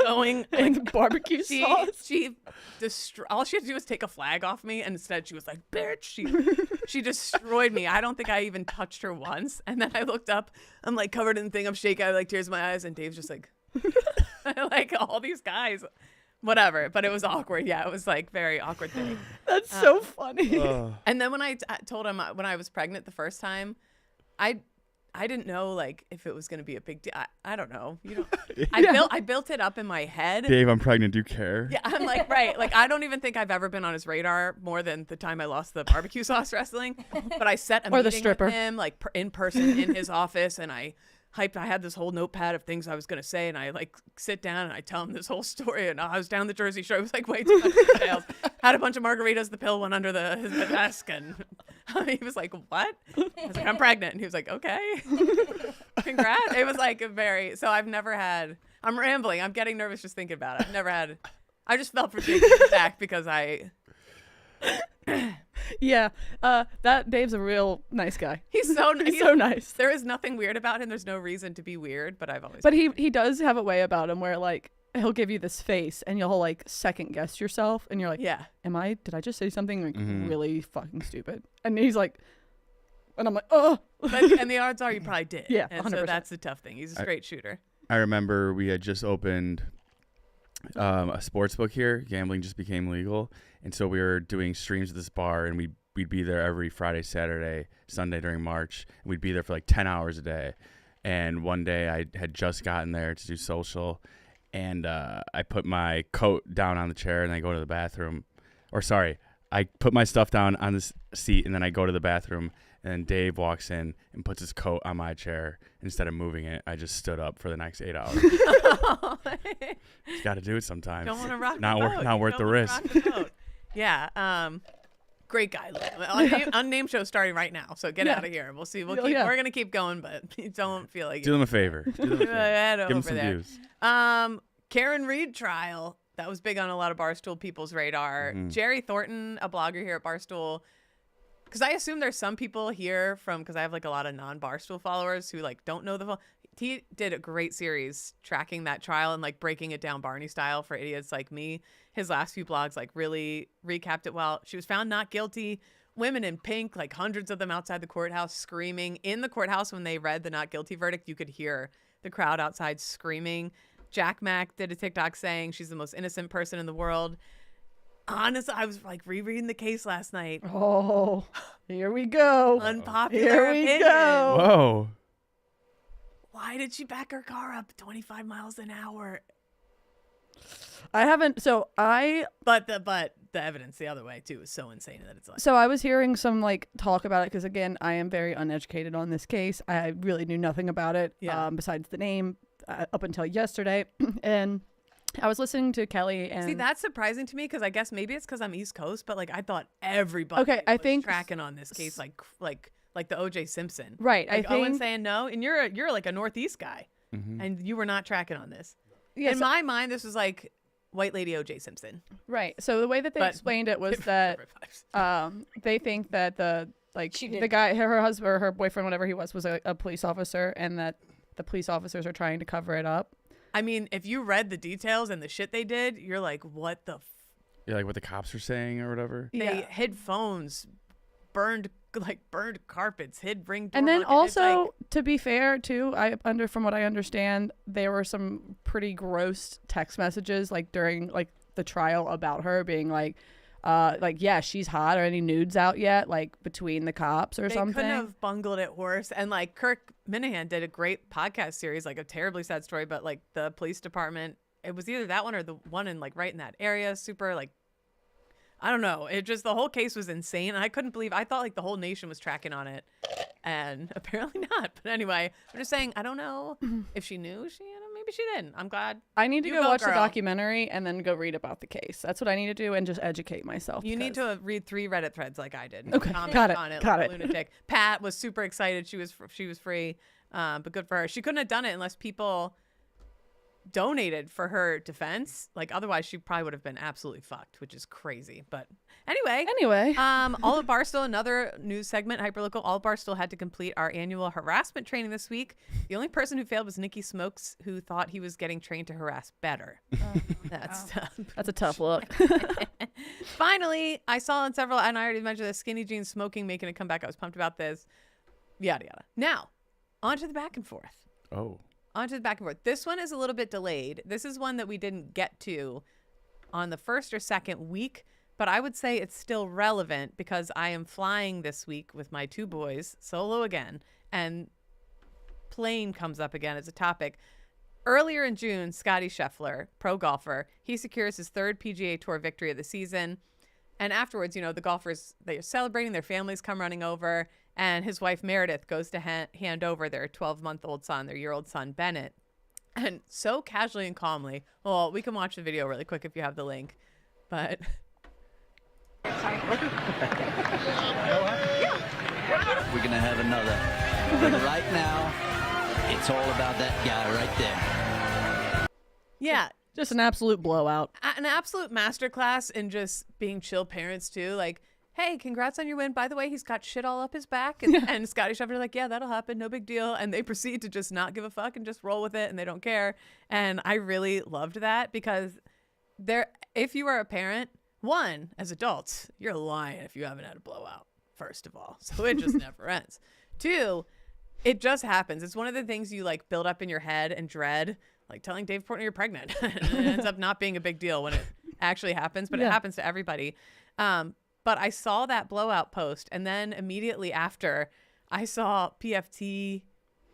going And barbecue sauce. All she had to do was take a flag off me, and instead she was like, bitch. She destroyed me. I don't think I even touched her once. And then I looked up, I'm like covered in the thing, I'm shaking, I have like tears in my eyes, and Dave's just like, like all these guys. Whatever, but it was awkward. Yeah, it was like very awkward thing. That's so funny. And then when I told him when I was pregnant the first time, I didn't know like if it was gonna be a big deal. I don't know. I built it up in my head. Dave, I'm pregnant. Do you care? Yeah, I'm like right. Like I don't even think I've ever been on his radar more than the time I lost the barbecue sauce wrestling. But I set a Or the meeting stripper. with him like in person in his office, and I had this whole notepad of things I was gonna say, and I like sit down and I tell him this whole story. And I was down the Jersey Shore. It was like way too much details. Had a bunch of margaritas. The pill went under his desk, and he was like, "What?" I was like, "I'm pregnant," and he was like, "Okay, congrats." It was like a very. So I've never had. I'm rambling. I'm getting nervous just thinking about it. I've never had. I just felt for taking it back because I. Yeah, that Dave's a real nice guy. He's so He's so nice. There is nothing weird about him. There's no reason to be weird, but I've always. But he does have a way about him where like he'll give you this face and you'll like second guess yourself and you're like, Yeah. did I just say something like really fucking stupid? And he's like, and I'm like, oh. And the odds are you probably did. Yeah, And so 100%. that's the tough thing. He's a straight shooter. I remember we had just opened a sports book here. Gambling just became legal, and so we were doing streams at this bar, and we'd be there every Friday, Saturday, Sunday during March, and we'd be there for like 10 hours a day. And one day I had just gotten there to do social, and I put my coat down on the chair, and I go to the bathroom. Or sorry, I put my stuff down on this seat, and then I go to the bathroom, and Dave walks in and puts his coat on my chair. Instead of moving it, I just stood up for the next 8 hours. Got to do it sometimes. Don't want to rock Not the worth boat. not You worth don't the wanna risk. rock the boat. Yeah. Great guy. Unnamed show starting right now. So get out of here. We'll see. We're gonna keep going, but don't feel like Do them a favor. Head Give them over some there. views. Karen Reed trial. That was big on a lot of Barstool people's radar. Jerry Thornton, a blogger here at Barstool. Because I assume there's some people here because I have like a lot of non-Barstool followers who like don't know the. He did a great series tracking that trial and like breaking it down Barney style for idiots like me. His last few blogs like really recapped it well. She was found not guilty. Women in pink, like hundreds of them outside the courthouse screaming. In the courthouse when they read the not guilty verdict, you could hear the crowd outside screaming. Jack Mack did a TikTok saying she's the most innocent person in the world. Honestly, I was like rereading the case last night. Oh, here we go. Unpopular Here we opinion. go. Whoa. Why did she back her car up 25 miles an hour? I haven't. But the evidence the other way too is so insane that it's like. So I was hearing some like talk about it because again, I am very uneducated on this case. I really knew nothing about it besides the name up until yesterday, and I was listening to Kelly and See, that's surprising to me because I guess maybe it's because I'm East Coast, but like I thought everybody I was think tracking on this case like the O.J. Simpson. Right. Like I think Owen saying no, and you're like a Northeast guy, and you were not tracking on this. Yeah, In my mind, this was like white lady O.J. Simpson. right. So the way that they But explained it was that they think that the guy, her husband or her boyfriend, whatever he was a police officer, and that the police officers are trying to cover it up. I mean, if you read the details and the shit they did, you're like, what the? Yeah, like what the cops are saying or whatever. They hid phones, burned carpets, hid ring. And then doorbell. It's also, like, to be fair, too, from what I understand, there were some pretty gross text messages like during like the trial about her being like yeah, she's hot. Are any nudes out yet? Like between the cops or they something. couldn't have bungled it worse. And like Kirk Minahan did a great podcast series, like a terribly sad story, but like the police department, it was either that one or the one in like right in that area. Super like, I don't know. It just, the whole case was insane. I couldn't believe, I thought like the whole nation was tracking on it, and apparently not. But anyway, I'm just saying, I don't know if she knew maybe she didn't. I'm glad. I need to You go watch the girl. documentary and then go read about the case. That's what I need to do and just educate myself. You need to read 3 Reddit threads like I did. Okay, Comment got it, on it got like a it. lunatic. Pat was super excited. She was free, but good for her. She couldn't have done it unless people. donated for her defense. Like otherwise she probably would have been absolutely fucked, which is crazy. But anyway, all of Barstool, another news segment, hyperlocal. All of Barstool had to complete our annual harassment training this week. The only person who failed was Nikki Smokes, who thought he was getting trained to harass better. That's tough. That's a tough look. Finally, I saw on several, and I already mentioned the skinny jeans smoking making a comeback. I was pumped about this. Yada yada. Now, on to the back and forth. Oh. Onto the back and forth. This one is a little bit delayed. This is one that we didn't get to on the first or second week, but I would say it's still relevant because I am flying this week with my 2 boys, solo again, and plane comes up again as a topic. Earlier in June, Scottie Scheffler, pro golfer, he secures his 3rd PGA Tour victory of the season. And afterwards, the golfers, they're celebrating, their families come running over, and his wife Meredith goes to hand over their 12-month-old son, their year-old son, Bennett. And so casually and calmly, we can watch the video really quick if you have the link, but... We're going to have another. But right now, it's all about that guy right there. Yeah. Just an absolute blowout. An absolute masterclass in just being chill parents too. Like, hey, congrats on your win. By the way, he's got shit all up his back. And Scottie Scheffler like, yeah, that'll happen. No big deal. And they proceed to just not give a fuck and just roll with it. And they don't care. And I really loved that because if you are a parent, one, as adults, you're lying if you haven't had a blowout, first of all. So it just never ends. 2, it just happens. It's one of the things you like build up in your head and dread. Like telling Dave Portnoy you're pregnant. It ends up not being a big deal when it actually happens, but it happens to everybody. But I saw that blowout post, and then immediately after, I saw PFT.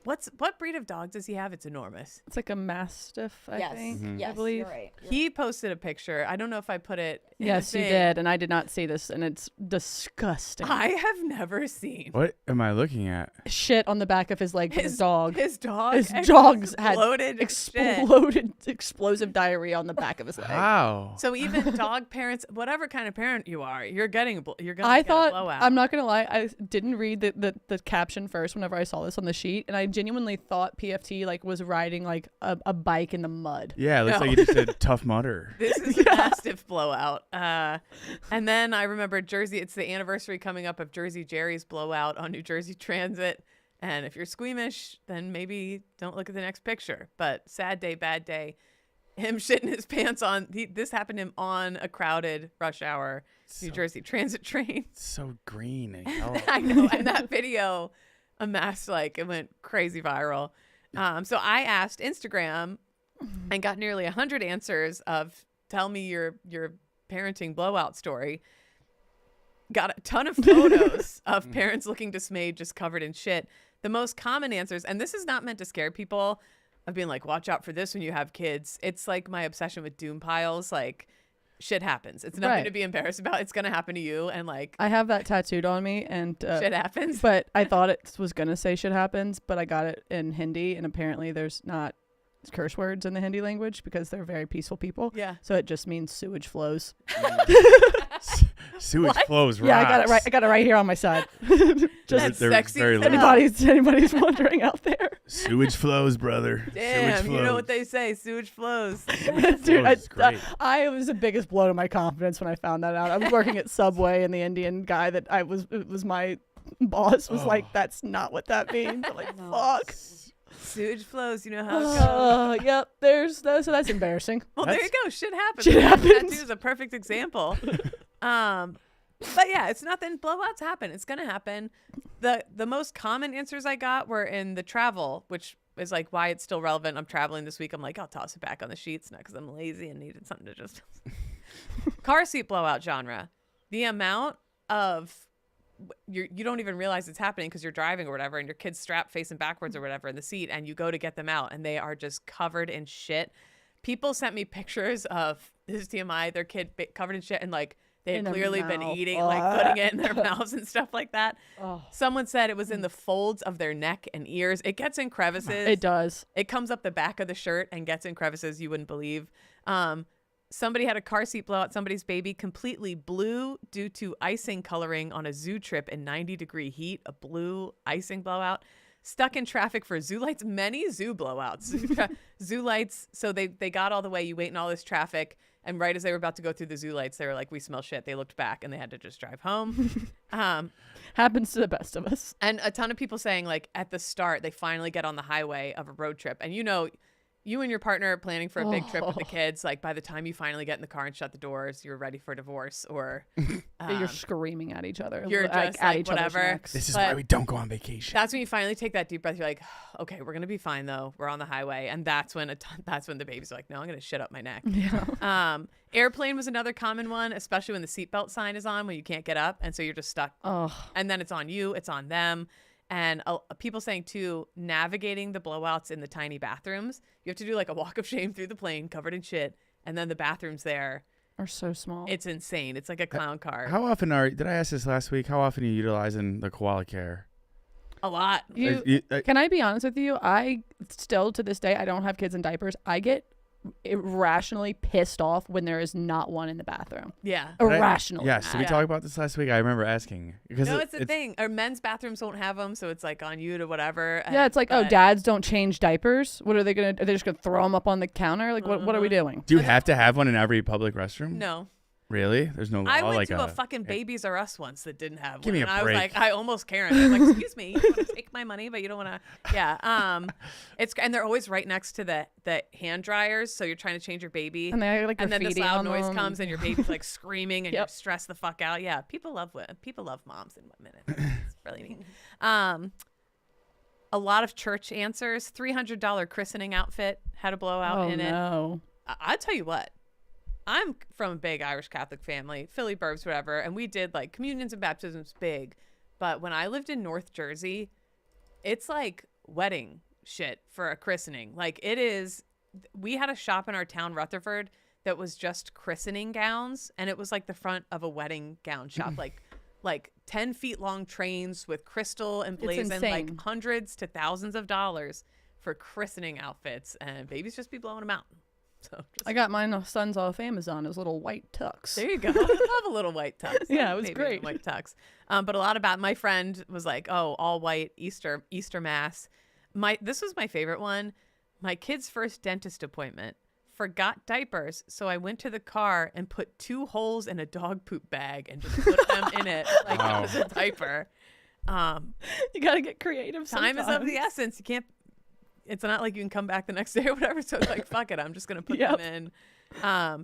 What breed of dog does he have? It's enormous. It's like a Mastiff, I think. Mm-hmm. Yes, I believe. you're right. He posted a picture. I don't know if I put it in Yes, the you thing. did, and I did not see this, and it's disgusting. I have never seen What am I looking at? Shit on the back of his leg from his dog. His dog. His dogs had exploded explosive diarrhea on the back of his leg. Wow. So even dog parents, whatever kind of parent you are, you're gonna I get a thought, blowout. I'm not gonna lie, I didn't read the caption first whenever I saw this on the sheet, and I genuinely thought PFT like was riding like a bike in the mud. Yeah, it looks like you just did Tough Mudder. This is a massive blowout. And then I remember Jersey. It's the anniversary coming up of Jersey Jerry's blowout on New Jersey Transit. And if you're squeamish, then maybe don't look at the next picture. But sad day, bad day. Him shitting his pants on. This happened to him on a crowded rush hour New Jersey Transit train. So green and yellow. I know. And that video amassed, it went crazy viral. So I asked Instagram and got nearly 100 answers of tell me your parenting blowout story. Got a ton of photos of parents looking dismayed, just covered in shit. The most common answers, and this is not meant to scare people, of being like, watch out for this when you have kids. It's like my obsession with doom piles. Like, shit happens. It's nothing to be embarrassed about. It's going to happen to you. And I have that tattooed on me, and shit happens. But I thought it was going to say shit happens, but I got it in Hindi, and apparently there's not curse words in the Hindi language because they're very peaceful people. Yeah. So it just means sewage flows. Sewage flows. Yeah, rocks. I got it right. I got it right here on my side. That's sexy. Anybody's wondering out there. Sewage flows, brother. Damn, Sewage flows. you know what they say. Sewage flows. Dude, great. I was the biggest blow to my confidence when I found that out. I was working at Subway, and the Indian guy that it was my boss was like, "That's not what that means." I'm like, "Fuck." Sewage flows. You know how it goes. Yep. So that's embarrassing. Well, there you go. Shit happens. Shit happens. Tattoo is a perfect example. But yeah, it's nothing. Blowouts happen. It's gonna happen. The most common answers I got were in the travel, which is like why it's still relevant. I'm traveling this week. I'm like, I'll toss it back on the sheets, not because I'm lazy and needed something to just. Car seat blowout genre. The amount of you don't even realize it's happening because you're driving or whatever, and your kid's strapped facing backwards or whatever in the seat, and you go to get them out, and they are just covered in shit. People sent me pictures of this is TMI, their kid covered in shit, and they had clearly been eating, putting it in their mouths and stuff like that. Oh. Someone said it was in the folds of their neck and ears. It gets in crevices. It does. It comes up the back of the shirt and gets in crevices you wouldn't believe. Somebody had a car seat blowout. Somebody's baby completely blue due to icing coloring on a zoo trip in 90-degree heat. A blue icing blowout. stuck in traffic for zoo lights, many zoo blowouts. Zoo lights, so they got all the way, you wait in all this traffic, and right as they were about to go through the zoo lights, they were like, we smell shit. They looked back, and they had to just drive home. Happens to the best of us. And a ton of people saying, like, at the start, they finally get on the highway of a road trip. And you know, you and your partner are planning for a big trip with the kids. Like, by the time you finally get in the car and shut the doors, you're ready for divorce, or You're screaming at each other. you're like, just at like, each other's whatever. necks. This is But why we don't go on vacation. that's when you finally take that deep breath. You're like, okay, we're gonna be fine though. We're on the highway, and that's when the baby's like, no, I'm gonna shit up my neck. Yeah. Airplane was another common one, especially when the seatbelt sign is on when you can't get up, and so you're just stuck. Oh. And then it's on you, it's on them. And people saying too, navigating the blowouts in the tiny bathrooms, you have to do like a walk of shame through the plane covered in shit, and then the bathrooms there Are so small. it's insane. It's like a clown car. How often did I ask this last week? How often are you utilizing the koala care? A lot. Can I be honest with you? I still to this day, I don't have kids in diapers. I get irrationally pissed off when there is not one in the bathroom. Yeah. Irrationally. Yes. Did we talk about this last week? I remember asking. Because No, it's the thing. Or men's bathrooms won't have them, so it's like on you to whatever. Yeah, it's like, oh, dads don't change diapers. What are they gonna? Are they just gonna throw them up on the counter? Like, what are we doing? Do you have to have one in every public restroom? No. Really? There's no law I went like to a fucking Babies R Us once that didn't have Give one. me a and I was break. like, I almost Karen. I was like, excuse me, you want to take my money, but you don't want to. Yeah. And they're always right next to the hand dryers, so you're trying to change your baby, And they have, like, and then this graffiti loud on noise them. comes, and your baby's like screaming, and you're Yep. stressed the fuck out. Yeah, people love moms in 1 minute. It's really neat. A lot of church answers. $300 christening outfit had a blowout in it. No. I'll tell you what. I'm from a big Irish Catholic family, Philly Burbs, whatever, and we did like communions and baptisms big. But when I lived in North Jersey, it's like wedding shit for a christening. Like it is, we had a shop in our town, Rutherford, that was just christening gowns, and it was like the front of a wedding gown shop, like 10 feet long trains with crystal emblazoned, like insane. hundreds to thousands of dollars for christening outfits, and babies just be blowing them out. So I got mine sons off Amazon as little white tux. there you go. I love a little white tux. Yeah, it was Babies in great. White tux. But a lot about my friend was like, oh, all white Easter mass. This was my favorite one. My kid's first dentist appointment. Forgot diapers, so I went to the car and put 2 holes in a dog poop bag and just put them in it like it was a diaper. You gotta get creative. Time is of sometimes. the essence. You can't. It's not like you can come back the next day or whatever. So it's like, fuck it. I'm just gonna put them in.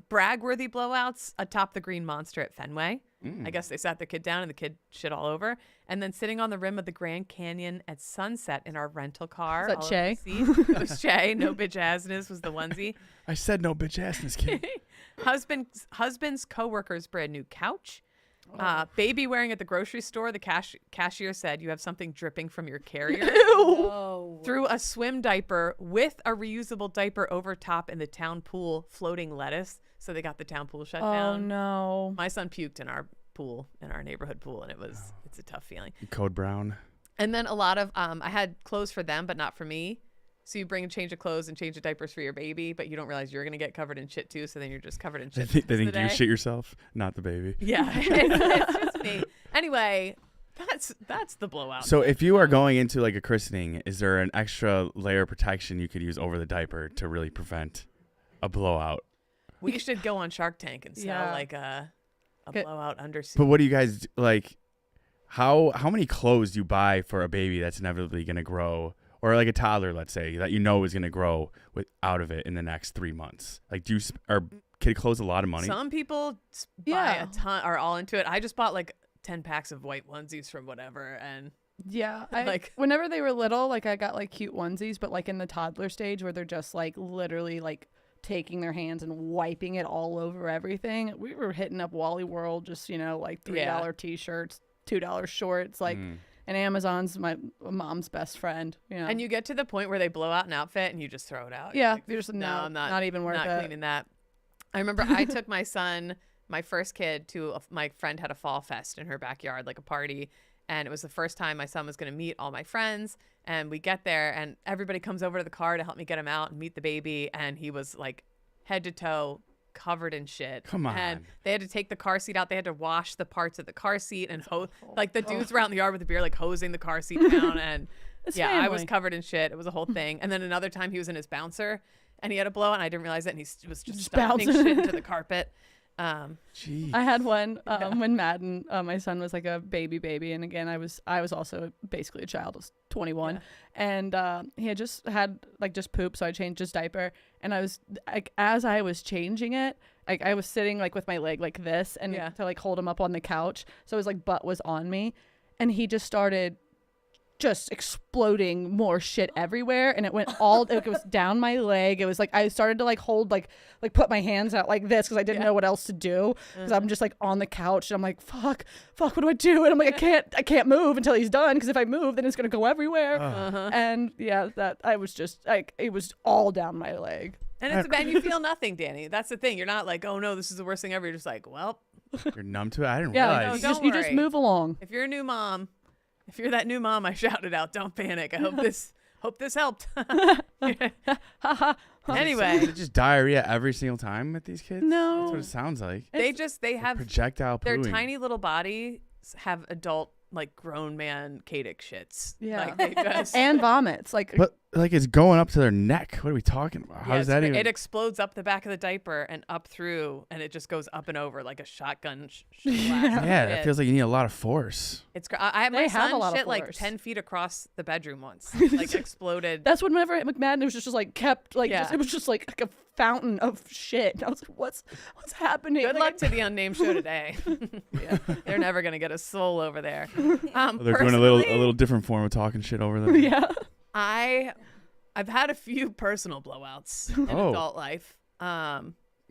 Brag-worthy blowouts atop the Green Monster at Fenway. I guess they sat their kid down and the kid shit all over. And then sitting on the rim of the Grand Canyon at sunset in our rental car. Is that all Shay? in the seat. It was Shay. No bitch assness was the onesie. I said no bitch assness, kid. Husband's coworker's brand new couch. Baby wearing at the grocery store. The cashier said, you have something dripping from your carrier. Oh. Threw a swim diaper with a reusable diaper over top in the town pool, floating lettuce. So they got the town pool shut Oh down. no. My son puked in our pool, in our neighborhood pool, and it's a tough feeling. Code Brown. And then a lot of I had clothes for them, but not for me. So you bring a change of clothes and change the diapers for your baby, but you don't realize you're gonna get covered in shit too. So then you're just covered in shit. They the think you day. shit yourself, not the baby. Yeah, it's just me. Anyway, that's the blowout. So if you are going into like a christening, is there an extra layer of protection you could use over the diaper to really prevent a blowout? We should go on Shark Tank and sell Yeah. like a Good. blowout undersuit. But what do you guys like? How many clothes do you buy for a baby that's inevitably going to grow, or like a toddler, let's say, that you know is going to grow out of it in the next 3 months? Like, are kid clothes a lot of money? Some people buy Yeah. a ton, are all into it. I just bought like 10 packs of white onesies from whatever, and Yeah, Like- whenever they were little, like I got like cute onesies, but like in the toddler stage where they're just like literally like taking their hands and wiping it all over everything, we were hitting up Wally World, just like $3 Yeah. t-shirts, $2 shorts, like. And Amazon's my mom's best friend, and you get to the point where they blow out an outfit and you just throw it out. You're Yeah, like, you're just no, I'm not even worth not it. cleaning that. I remember I took my son, my first kid, to my friend had a fall fest in her backyard, like a party. And it was the first time my son was going to meet all my friends. And we get there and everybody comes over to the car to help me get him out and meet the baby. And he was like head to toe covered in shit. Come on. And they had to take the car seat out. They had to wash the parts of the car seat and like the dudes were out in the yard with the beer, like hosing the car seat down. And It's Yeah, I was family. covered in shit. It was a whole thing. And then another time he was in his bouncer and he had a blowout and I didn't realize it and he was just stuffing bouncing. shit into the carpet. Jeez. I had one when Madden, my son was like a baby, and again I was also basically a child. I was 21, and he had just poop, so I changed his diaper, and I was like, as I was changing it, like I was sitting like with my leg like this, and to like hold him up on the couch, so his like butt was on me, and he just started just exploding more shit everywhere, and it went all it was down my leg. It was like I started to like hold like put my hands out like this because I didn't know what else to do, because I'm just like on the couch and I'm like fuck what do I do, and I'm like I can't move until he's done, because if I move then it's gonna go everywhere. And that I was just like, it was all down my leg. And it's bad. You feel nothing, Danny. That's the thing. You're not like, oh no, this is the worst thing ever. You're just like, well, You're numb to it. I didn't Yeah, realize. No, you just worry. move along. If you're a new mom, if you're that new mom I shouted out, don't panic. I hope this helped. Anyway, Is it just diarrhea every single time with these kids? No. That's what it sounds like. they have Projectile their pooing. tiny little bodies have adult, like grown man Kadic shits. Yeah. Like they just And vomits like But like it's going up to their neck. What are we talking about? How Yeah, does that even? it explodes up the back of the diaper and up through, and it just goes up and over like a shotgun blast. Yeah, that feels like you need a lot of force. It's I have my They have a son lot of shit like force. 10 feet across the bedroom once, like exploded. That's whenever McMadden, it was just like kept like Yeah. it was just like a fountain of shit. I was like, what's happening? Good Like, luck to the unnamed show today. Yeah, they're never gonna get a soul over there. They're doing a little different form of talking shit over there. Yeah. I've had a few personal blowouts in adult life.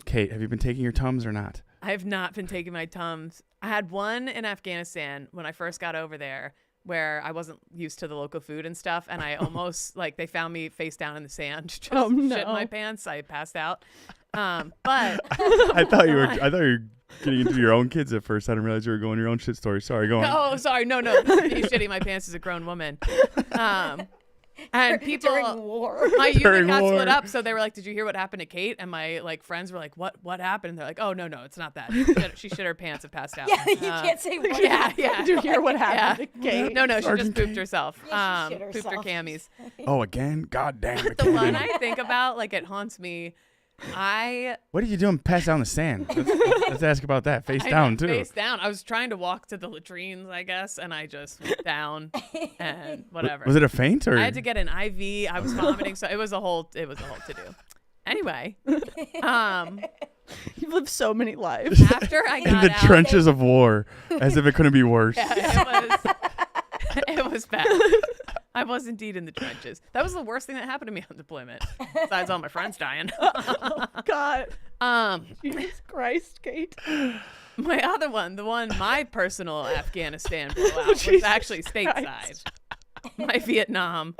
Kate, have you been taking your Tums or not? I have not been taking my Tums. I had one in Afghanistan when I first got over there, where I wasn't used to the local food and stuff, and I almost like they found me face down in the sand, just shit in my pants. I passed out. But I thought you were getting into your own kids at first. I didn't realize you were going your own shit story. Sorry, go on. oh, sorry, no, this is me shitting my pants as a grown woman. And people During war. my unit During got war. split up, so they were like, "Did you hear what happened to Kate?" And my like friends were like, "What happened?" And they're like, "Oh no, it's not that. She shit her pants and passed out." Yeah, you can't say what Yeah, happened. yeah. Did you hear what happened to Kate? No, she Sergeant just pooped herself. Yeah, she shit Pooped her herself. camis. Oh, again? God damn it. The one Kate. I think about, like it haunts me. What are you doing pass down the sand? Let's ask about that. Face I down, went too. Face down. I was trying to walk to the latrines, I guess, and I just went down and whatever. Was it a feint or? I had to get an IV. I was vomiting, so it was a whole to do. Anyway, You've lived so many lives. after I in got the out, trenches of war, as if it couldn't be worse. it was bad. I was indeed in the trenches. That was the worst thing that happened to me on deployment, besides all my friends dying. God. Um, Jesus Christ, Kate. my other one, my personal Afghanistan blowout was actually stateside. My Vietnam.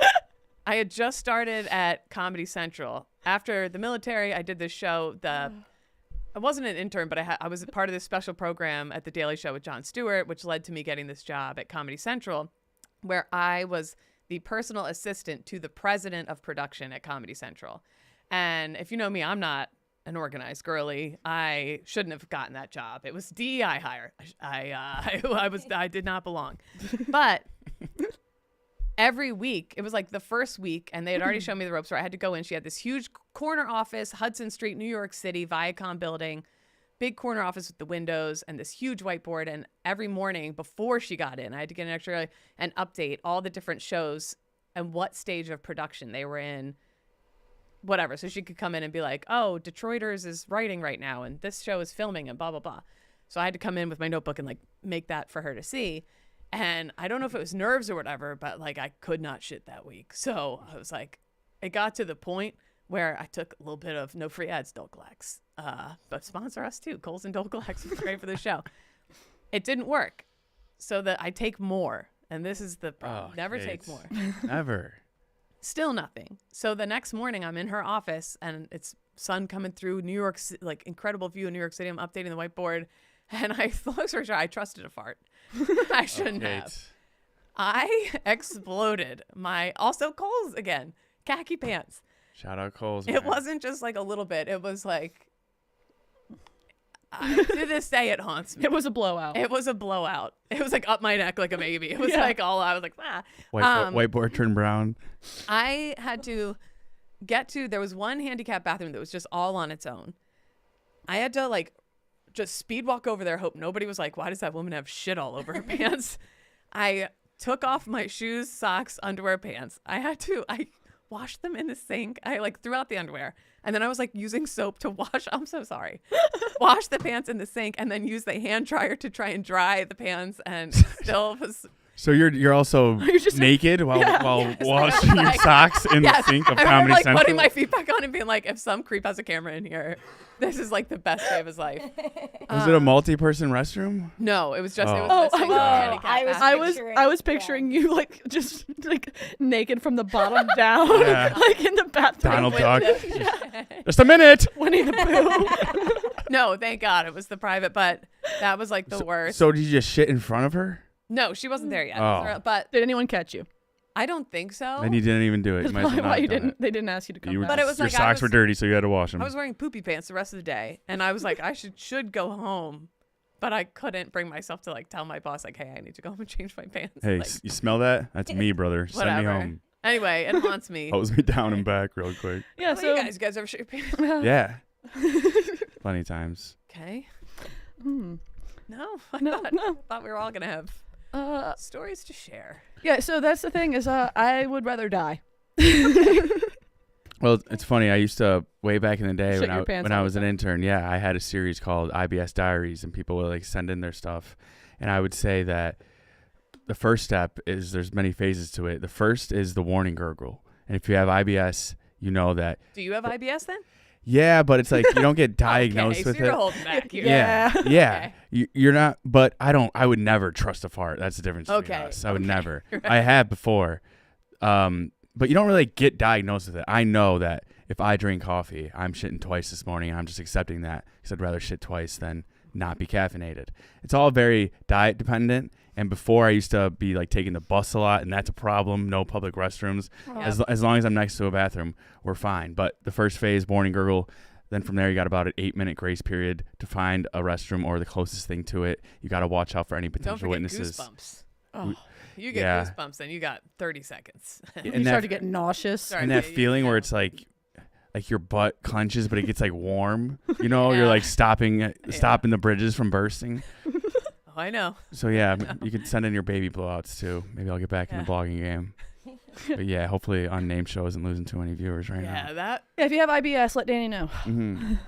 I had just started at Comedy Central. After the military, I did this show. I wasn't an intern, but I was a part of this special program at The Daily Show with Jon Stewart, which led to me getting this job at Comedy Central, where I was the personal assistant to the president of production at Comedy Central. And if you know me, I'm not an organized girly. I shouldn't have gotten that job. It was DEI hire. I did not belong. But every week, it was like the first week, and they had already shown me the ropes where I had to go in. She had this huge corner office, Hudson Street, New York City, Viacom building, big corner office with the windows and this huge whiteboard. And every morning before she got in, I had to get an extra early and update all the different shows and what stage of production they were in, whatever. So she could come in and be like, oh, Detroiters is writing right now, and this show is filming, and blah, blah, blah. So I had to come in with my notebook and like make that for her to see. And I don't know if it was nerves or whatever, but like I could not shit that week. So I was like, it got to the point where I took a little bit of no free ads, Dolcolax. But sponsor us too. Coles and Dolcolax was great for the show. It didn't work. So that I take more. And this is the problem. Never take more. Never. Still nothing. So the next morning I'm in her office and it's sun coming through New York, like incredible view of New York City. I'm updating the whiteboard and I I trusted a fart. I shouldn't have. I exploded my, also Coles again, khaki pants. Shout out Coles. It wasn't just like a little bit. It was like, To this day, it haunts me. It was a blowout. It was a blowout. It was like up my neck like a baby. It was like all, I was like, ah. Whiteboard turned brown. I had to get to, there was one handicap bathroom that was just all on its own. I had to like just speed walk over there, hope nobody was like, why does that woman have shit all over her pants? I took off my shoes, socks, underwear, pants. I washed them in the sink. I like threw out the underwear. And then I was like using soap to wash. I'm so sorry. Wash the pants in the sink and then use the hand dryer to try and dry the pants, and still was. So you're also naked while washing your socks in the sink of I remember, Comedy like, Central? putting my feet back on and being like, if some creep has a camera in here, this is like the best day of his life. Was it a multi-person restroom? No, it was just. Oh. It was a single handicap bathroom. I was picturing you like just like naked from the bottom down, Yeah. like in the bathroom. Donald Duck. Just a minute. Winnie the Pooh. No, thank God it was the private, but that was like the worst. So did you just shit in front of her? No, she wasn't there yet. Oh. But Did anyone catch you? I don't think so. Then you didn't even do it. That's You might as well probably not why have done it. they didn't ask you to come You were back. But it just- was your like I socks were was- dirty, so you had to wash them. I was wearing poopy pants the rest of the day, and I was like, I should go home, but I couldn't bring myself to like tell my boss like, hey, I need to go home and change my pants. Hey, like, you smell that? That's me, brother. Send me whatever. home. Anyway, it haunts me. Hose me down and back real quick. Yeah, How so about you guys ever shit your pants? Yeah. Plenty of times. Okay. Hmm. No, No. I thought we were all gonna have uh, stories to share. yeah, so that's the thing is I would rather die. Well, it's funny. I used to, way back in the day Shit your pants when all I the was an time. intern, yeah, I had a series called IBS Diaries, and people would like send in their stuff. And I would say that the first step is there's many phases to it. The first is the warning gurgle. And if you have IBS, you know that. Do you have IBS then? Yeah, but it's like you don't get diagnosed Okay, with so you're it. holding back here. Yeah. Okay. You're not, but I would never trust a fart. That's the difference between Okay, us. I would okay. never. Right. I have before. But you don't really get diagnosed with it. I know that if I drink coffee, I'm shitting twice this morning, and I'm just accepting that because I'd rather shit twice than not be caffeinated. It's all very diet dependent. And before I used to be like taking the bus a lot, and that's a problem. No public restrooms. As long as I'm next to a bathroom, we're fine. But the first phase, warning gurgle. Then from there, you got about an 8-minute grace period to find a restroom or the closest thing to it. You got to watch out for any Don't potential forget witnesses. goosebumps. Oh, you get Yeah. goosebumps, and you got 30 seconds. You And start that- to get nauseous. Sorry. And that Yeah, feeling where yeah. it's like your butt clenches, but it gets like warm. You know, you're Yeah. like stopping the bridges from bursting. Oh, I know. So yeah, you can send in your baby blowouts too. Maybe I'll get back in the blogging game. But yeah, hopefully Unnamed Show isn't losing too many viewers right Yeah, now. that. Yeah, if you have IBS, let Danny know.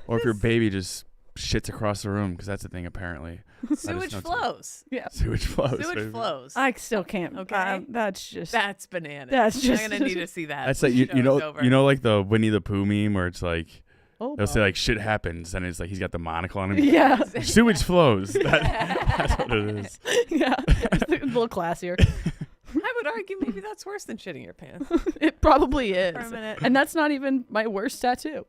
Or if your baby just shits across the room, because that's the thing apparently. Sewage know too. flows. Yeah, Sewage flows. Sewage baby. flows. I still can't. Okay. That's just. That's bananas. That's just- I'm gonna need to see that. That's when like the show's over. you know like the Winnie the Pooh meme where it's like oh, they'll say like shit happens and it's like he's got the monocle on him. yeah, Sewage flows. That's what it is. yeah. It's a little classier. I would argue maybe that's worse than shitting your pants. It probably is. For a minute. And that's not even my worst tattoo.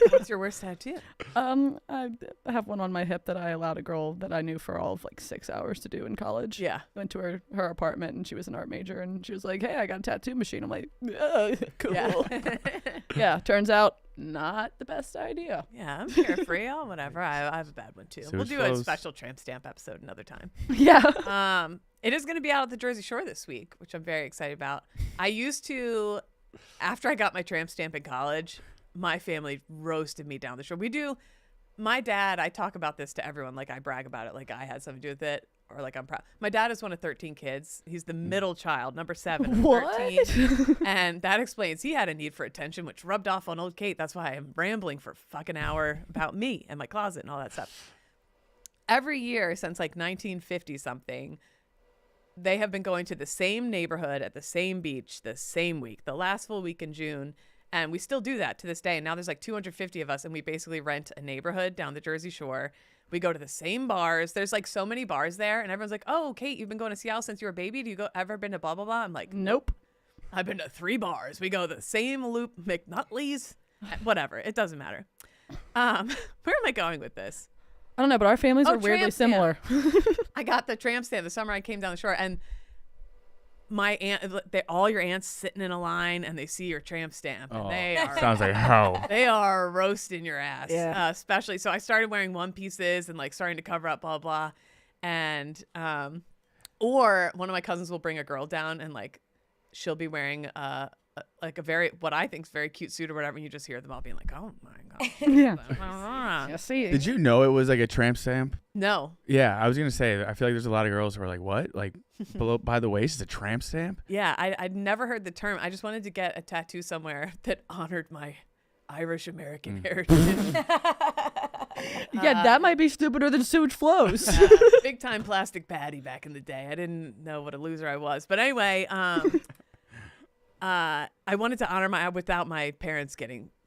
What's your worst tattoo? I have one on my hip that I allowed a girl that I knew for all of like 6 hours to do in college. Yeah. Went to her apartment and she was an art major and she was like, "Hey, I got a tattoo machine." I'm like, "Cool." Yeah. Yeah, turns out not the best idea. Yeah, I'm carefree. Oh, whatever. I have a bad one too. We'll Sewage do a flows. special tramp stamp episode another time. Yeah. It is going to be out at the Jersey Shore this week, which I'm very excited about. I used to, after I got my tramp stamp in college, my family roasted me down the shore. My dad, I talk about this to everyone, like I brag about it, like I had something to do with it, or like I'm proud. My dad is one of 13 kids. He's the middle child, number 7 of What? 13. And that explains he had a need for attention, which rubbed off on old Kate. That's why I'm rambling for a fucking hour about me and my closet and all that stuff. Every year since like 1950 something, they have been going to the same neighborhood at the same beach the same week, the last full week in June. And we still do that to this day. And now there's like 250 of us, and we basically rent a neighborhood down the Jersey Shore. We go to the same bars. There's like so many bars there. And everyone's like, "Oh, Kate, you've been going to Seattle since you were a baby. Do you ever been to blah, blah, blah?" I'm like, Nope. I've been to 3 bars. We go the same loop, McNutley's, whatever. It doesn't matter. Where am I going with this? I don't know, but our families Oh, are weirdly tramp stamp. similar. I got the tramp stamp the summer I came down the shore, and my aunt, all your aunts sitting in a line and they see your tramp stamp and they are Sounds like hell. they are roasting your ass. Yeah. Especially, so I started wearing one pieces and like starting to cover up, blah, blah. And, or one of my cousins will bring a girl down and like, she'll be wearing, like a very, what I think is very cute suit or whatever. And you just hear them all being like, oh my God. Yeah. Yeah. See. Did you know it was like a tramp stamp? No. Yeah, I was gonna say. I feel like there's a lot of girls who are like, "What? Like below by the waist is a tramp stamp?" Yeah, I'd never heard the term. I just wanted to get a tattoo somewhere that honored my Irish American heritage. Yeah, that might be stupider than sewage flows. Big time plastic patty back in the day. I didn't know what a loser I was. But anyway, I wanted to honor without my parents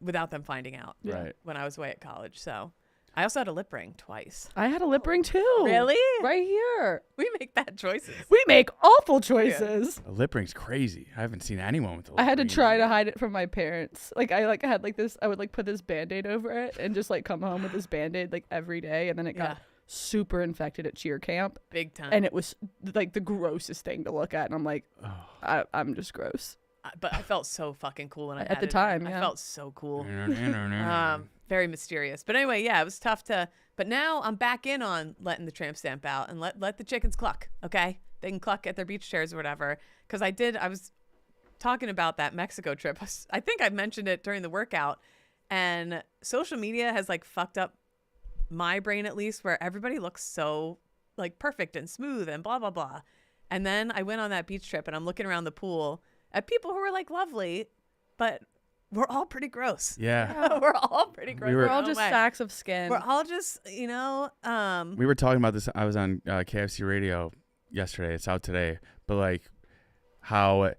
without them finding out. Right. When I was away at college. So I also had a lip ring twice. I had a lip ring too. Really? Right here. We make bad choices. We make awful choices. A lip ring's crazy. I haven't seen anyone with a lip I had to ring. try to hide it from my parents. Like I had like this. I would like put this Band-Aid over it and just like come home with this Band-Aid like every day, and then it got super infected at cheer camp. Big time. And it was like the grossest thing to look at, and I'm like, I'm just gross. But I felt so fucking cool when I At had the it. time, I yeah. felt so cool. Very mysterious. But anyway, yeah, it was tough to. But now I'm back in on letting the tramp stamp out and let the chickens cluck. Okay, they can cluck at their beach chairs or whatever. Because I was talking about that Mexico trip. I think I mentioned it during the workout. And social media has like fucked up my brain at least, where everybody looks so like perfect and smooth and blah blah blah. And then I went on that beach trip and I'm looking around the pool at people who were like lovely, but we're all pretty gross. Yeah. We're all pretty gross. We're in our all own just way. sacks of skin. We're all just, We were talking about this. I was on KFC radio yesterday. It's out today. But like how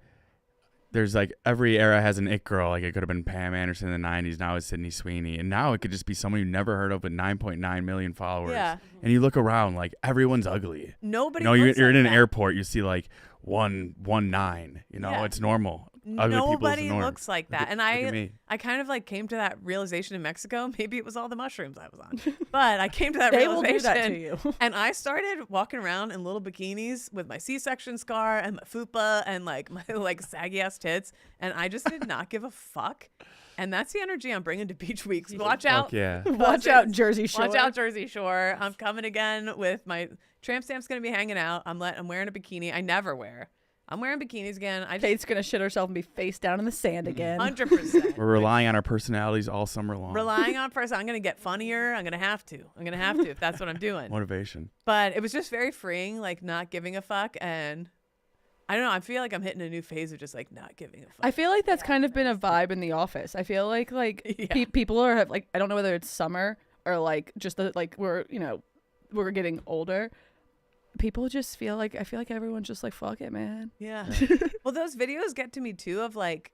there's like every era has an it girl. Like it could have been Pam Anderson in the 90s. Now it's Sydney Sweeney. And now it could just be someone you never heard of with 9.9 million followers. Yeah. And you look around, like everyone's ugly. Nobody. You know, looks you're like in an that. airport, you see like 119. You know, Yeah. it's normal. Ugly people's Nobody the norm. looks like that. And Look at me. I kind of like came to that realization in Mexico. Maybe it was all the mushrooms I was on, but I came to that They will realization. do that to you. And I started walking around in little bikinis with my C-section scar and my fupa and like my like saggy ass tits. And I just did not give a fuck. And that's the energy I'm bringing to beach weeks. Watch out. Fuck yeah. Watch out, Jersey Shore. Watch out, Jersey Shore. I'm coming again with my tramp stamp's going to be hanging out. I'm wearing a bikini. I never wear. I'm wearing bikinis again. Kate's gonna shit herself and be face down in the sand again. 100%. We're relying on our personalities all summer long. Relying on person. I'm going to get funnier. I'm going to have to if that's what I'm doing. Motivation. But it was just very freeing, like not giving a fuck. And I don't know. I feel like I'm hitting a new phase of just like not giving a fuck. I feel like that's kind of been a vibe in the office. I feel like people are like, I don't know whether it's summer or like just like we're getting older. People just feel like, I feel like everyone's just like, fuck it, man. Yeah. Well, those videos get to me too of like,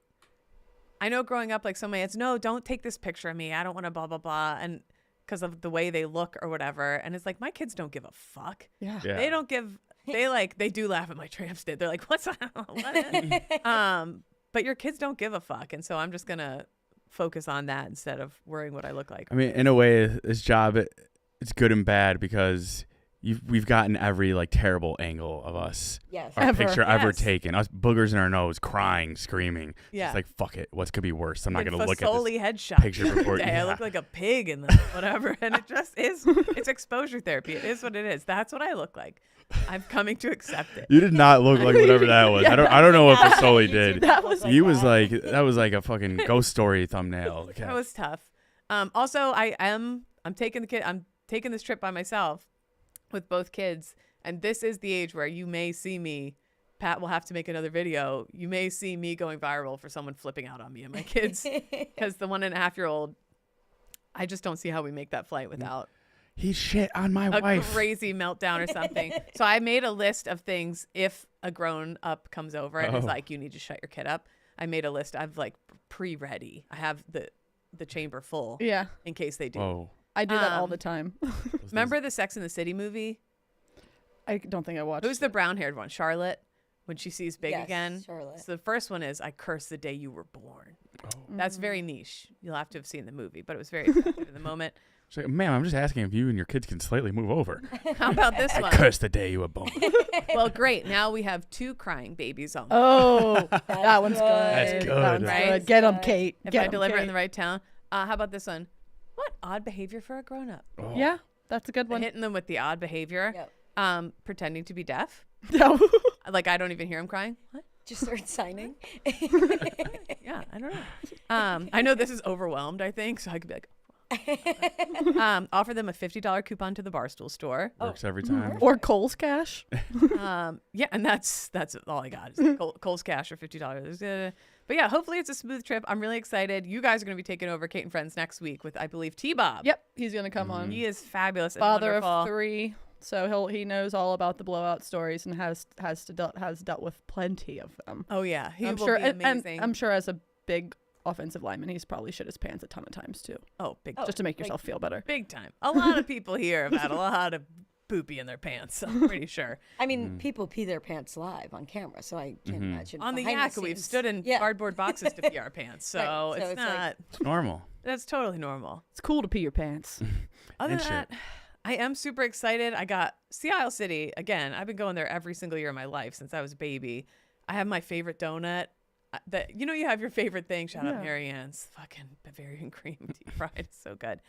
I know growing up, like somebody it's, no, don't take this picture of me. I don't want to blah, blah, blah. And because of the way they look or whatever. And it's like, my kids don't give a fuck. Yeah. They don't give, they do laugh at my tramp stamp. They're like, what's that? What? But your kids don't give a fuck. And so I'm just going to focus on that instead of worrying what I look like. I mean, in a way, this job, it's good and bad because we've gotten every like terrible angle of us. Yes. Our picture ever Yes. taken. Us boogers in our nose, crying, screaming. Yeah. It's like, fuck it. What could be worse? I'm not Like going to look at Fasoli this headshot picture the other before. day. Yeah. I look like a pig in the whatever. And it just is. It's exposure therapy. It is what it is. That's what I look like. I'm coming to accept it. You did not look like whatever that was. I don't know what Fasoli did. That was He was like, that was like a fucking ghost story thumbnail. Okay. That was tough. Also, I'm taking this trip by myself with both kids. And this is the age where you may see me. Pat will have to make another video. You may see me going viral for someone flipping out on me and my kids. Because the 1.5-year-old, I just don't see how we make that flight without He shit on my a wife. crazy meltdown or something. So I made a list of things if a grown up comes over and is like, you need to shut your kid up. I made a list. I've like pre-ready. I have the chamber full. Yeah. In case they do. Whoa. I do that all the time. Remember the Sex and the City movie? I don't think I watched. Who's the brown-haired one? Charlotte, when she sees Big Yes, again. Charlotte. So the first one is, I curse the day you were born. That's very niche. You'll have to have seen the movie, but it was very effective in the moment. She's like, ma'am, I'm just asking if you and your kids can slightly move over. How about this I one? curse the day you were born. Well, great. Now we have 2 crying babies on. Oh, that one's good. That's good. That one's Right? good. Get them, Kate. If Get I 'em, deliver it in Kate. the right town. How about this one? What odd behavior for a grown-up? Oh. Yeah, that's a good one. Hitting them with the odd behavior. Yep. Pretending to be deaf. No. Like I don't even hear him crying. What? Just start signing. Yeah, I don't know. I know this is overwhelmed, I think, so I could be like, offer them a $50 coupon to the Barstool store. Works every time. Or Kohl's Cash. Yeah, and that's all I got. Is Kohl's Cash or $50. But yeah, hopefully it's a smooth trip. I'm really excited. You guys are going to be taking over Kate and Friends next week with, I believe, T-Bob. Yep, he's gonna come on. He is fabulous. And Father wonderful. of 3, so he knows all about the blowout stories and has dealt with plenty of them. Oh yeah, he I'm will sure, be and amazing. I'm sure as a big offensive lineman, he's probably shit his pants a ton of times too, oh, big, just to make yourself feel better. big time. A lot of people here have had a lot of poopy in their pants. I'm pretty sure. I mean, people pee their pants live on camera, so I can't imagine. On the behind Yak, we've scenes. stood in Yeah. cardboard boxes to pee our pants, so, Right, so it's it's like- not. It's normal. That's totally normal. It's cool to pee your pants. Other And than that, I am super excited. I got Sea Isle City again. I've been going there every single year of my life since I was a baby. I have my favorite donut. That you have your favorite thing. Shout out Mary Ann's fucking Bavarian cream deep fried. It's so good.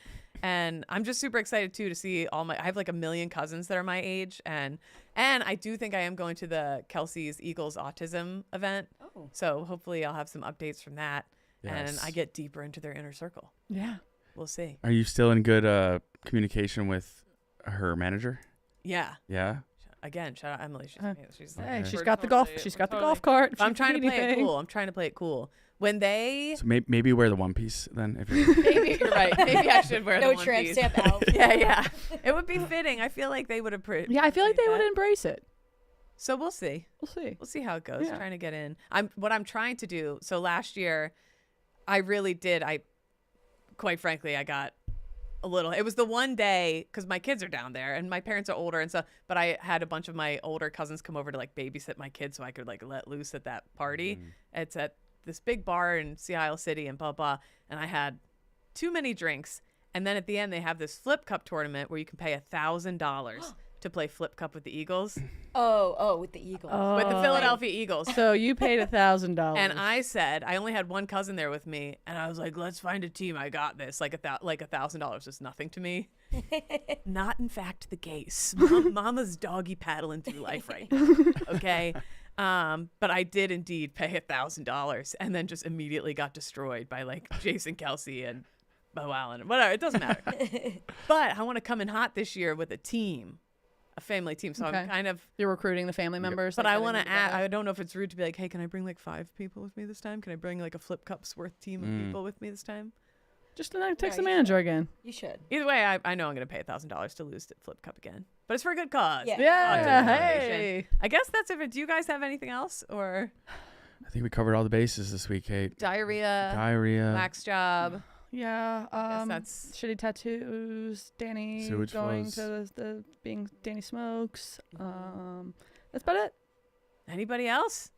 And I'm just super excited too to see I have like a million cousins that are my age, and I do think I am going to the Kelsey's Eagles autism event. Oh. So hopefully I'll have some updates from that, and Yes. I get deeper into their inner circle. Yeah. We'll see. Are you still in good communication with her manager? Yeah. Yeah. Again, shout out Emily. She's Hey, Okay. she's we're got the totally- golf. She's we're got the totally- golf cart. If I'm trying to play it cool. I'm trying to play it cool. When they So maybe wear the one piece then. If you're maybe you're right. Maybe I should wear No the one tramp piece. stamp out. Yeah. It would be fitting. I feel like they would have. Yeah, I feel like they would embrace it. So we'll see. We'll see. We'll see how it goes. Yeah. Trying to get in. What I'm trying to do. So last year, I really did. Quite frankly, I got a little. It was the one day because my kids are down there and my parents are older and so. But I had a bunch of my older cousins come over to like babysit my kids so I could like let loose at that party. It's at this big bar in Sea Isle City and blah blah. And I had too many drinks. And then at the end, they have this flip cup tournament where you can pay $1,000 to play flip cup with the Eagles, Oh, with the Eagles. with the Philadelphia Eagles. So you paid $1,000. And I said, I only had one cousin there with me, and I was like, "Let's find a team. I got this." Like $1,000 is nothing to me. Not in fact the case. Mama's doggy paddling through life right now. Okay. But I did indeed pay $1,000, and then just immediately got destroyed by like Jason Kelsey and Bo Allen. Whatever, it doesn't matter. But I want to come in hot this year with a team. A family team, so Okay. I'm kind of. You're recruiting the family members. But like, I getting want to them add. together? I don't know if it's rude to be like, "Hey, can I bring like 5 people with me this time? Can I bring like a flip cups worth team of people with me this time?" Just text Yeah, the you manager again. You should. Either way, I know I'm going to pay $1,000 to lose at flip cup again, but it's for a good cause. Yeah. Yeah. Autism Foundation. Hey. I guess that's it. Do you guys have anything else or I think we covered all the bases this week, Kate. diarrhea, Diarrhea. wax job? Yeah. that's- shitty tattoos. Danny Sewage going flows. to the being Danny smokes. That's about it. Anybody else?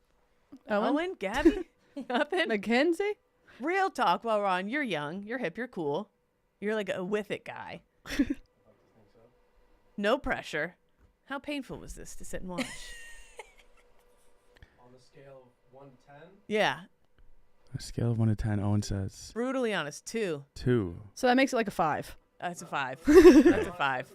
Owen, Owen, Gabby, nothing. Mackenzie. Real talk. While we're on, you're young, you're hip, you're cool, you're like a with it guy. No pressure. How painful was this to sit and watch? On the scale of 1 to 10, Yeah, On a scale of 1 to 10, Owen says brutally honest. 2. 2. So that makes it like a 5. That's a 5. That's a 5.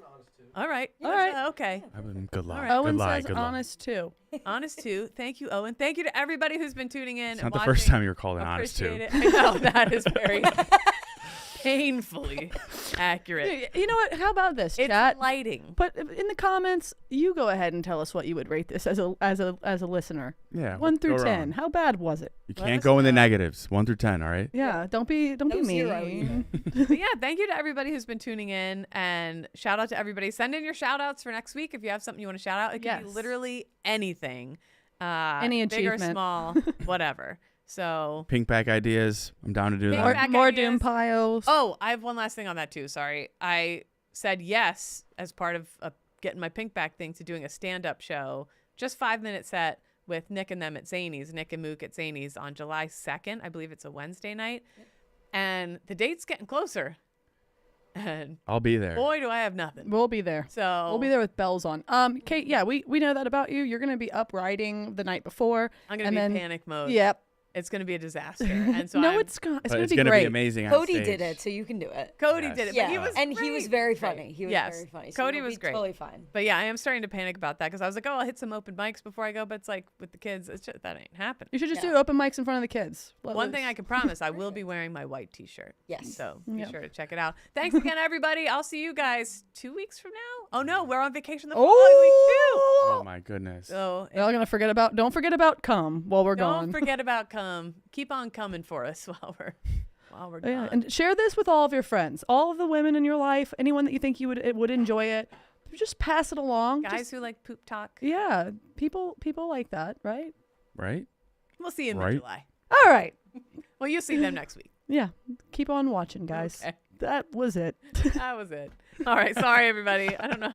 All right. All right. Okay. Good lie. right. Good Owen lie. says Good lie. honest too. Honest 2. Thank you, Owen. Thank you to everybody who's been tuning in. It's and not the watching. first time you were called an honest too. Appreciate it. I know that is very painfully accurate. You know what? How about this, It's chat? lighting. But in the comments, you go ahead and tell us what you would rate this as a listener. Yeah. 1 through go 10. wrong? How bad was it? You Let can't us go in the know. negatives. 1 through 10. All right. Yeah. Don't be No zero mean. But yeah, thank you to everybody who's been tuning in, and shout out to everybody. Send in your shout outs for next week if you have something you want to shout out. It can be Yes. literally anything. Any big or achievement. small, whatever. So Pink back ideas. I'm down to do Pink that. back More ideas. doom piles. Oh, I have one last thing on that too. Sorry. I said yes as part of getting my pink back thing to doing a stand-up show, just 5-minute set with Nick and them at Zany's, Nick and Mook at Zany's on July 2nd. I believe it's a Wednesday night. And the date's getting closer. And I'll be there. boy, do I have nothing. We'll be there. So We'll be there with bells on. Kate, yeah, we know that about you. You're gonna be up riding the night before. I'm gonna and be then, in panic mode. Yep. It's gonna be a disaster. And so No, I'm, it's But gonna it's be gonna great. be amazing. on Cody stage. did it, so you can do it. Cody Yes. did it, Yeah, but he was and he was great. very Great. funny. He was Yes. very funny. So Cody you'll was be great. Totally fine. But yeah, I am starting to panic about that because I was like, oh, I'll hit some open mics before I go. But it's like with the kids, it's just, that ain't happening. You should just Yeah. do open mics in front of the kids. Let One loose. thing I can promise, I will be wearing my white T-shirt. Yes. So be Yep. sure to check it out. Thanks again, everybody. I'll see you guys 2 weeks from now. Oh no, we're on vacation the following Oh week my goodness. too. So They're all gonna don't forget about cum while we're don't gone. forget about cum. Keep on coming for us while we're gone. Yeah, and share this with all of your friends, all of the women in your life, anyone that you think would enjoy it. Just pass it along. Guys Just- who like poop talk. yeah, people like that, right? Right? We'll see you in Right. July. All right. Well, you'll see them next week. Yeah, keep on watching, guys. Okay. That was it. That was it. All right. Sorry, everybody. I don't know.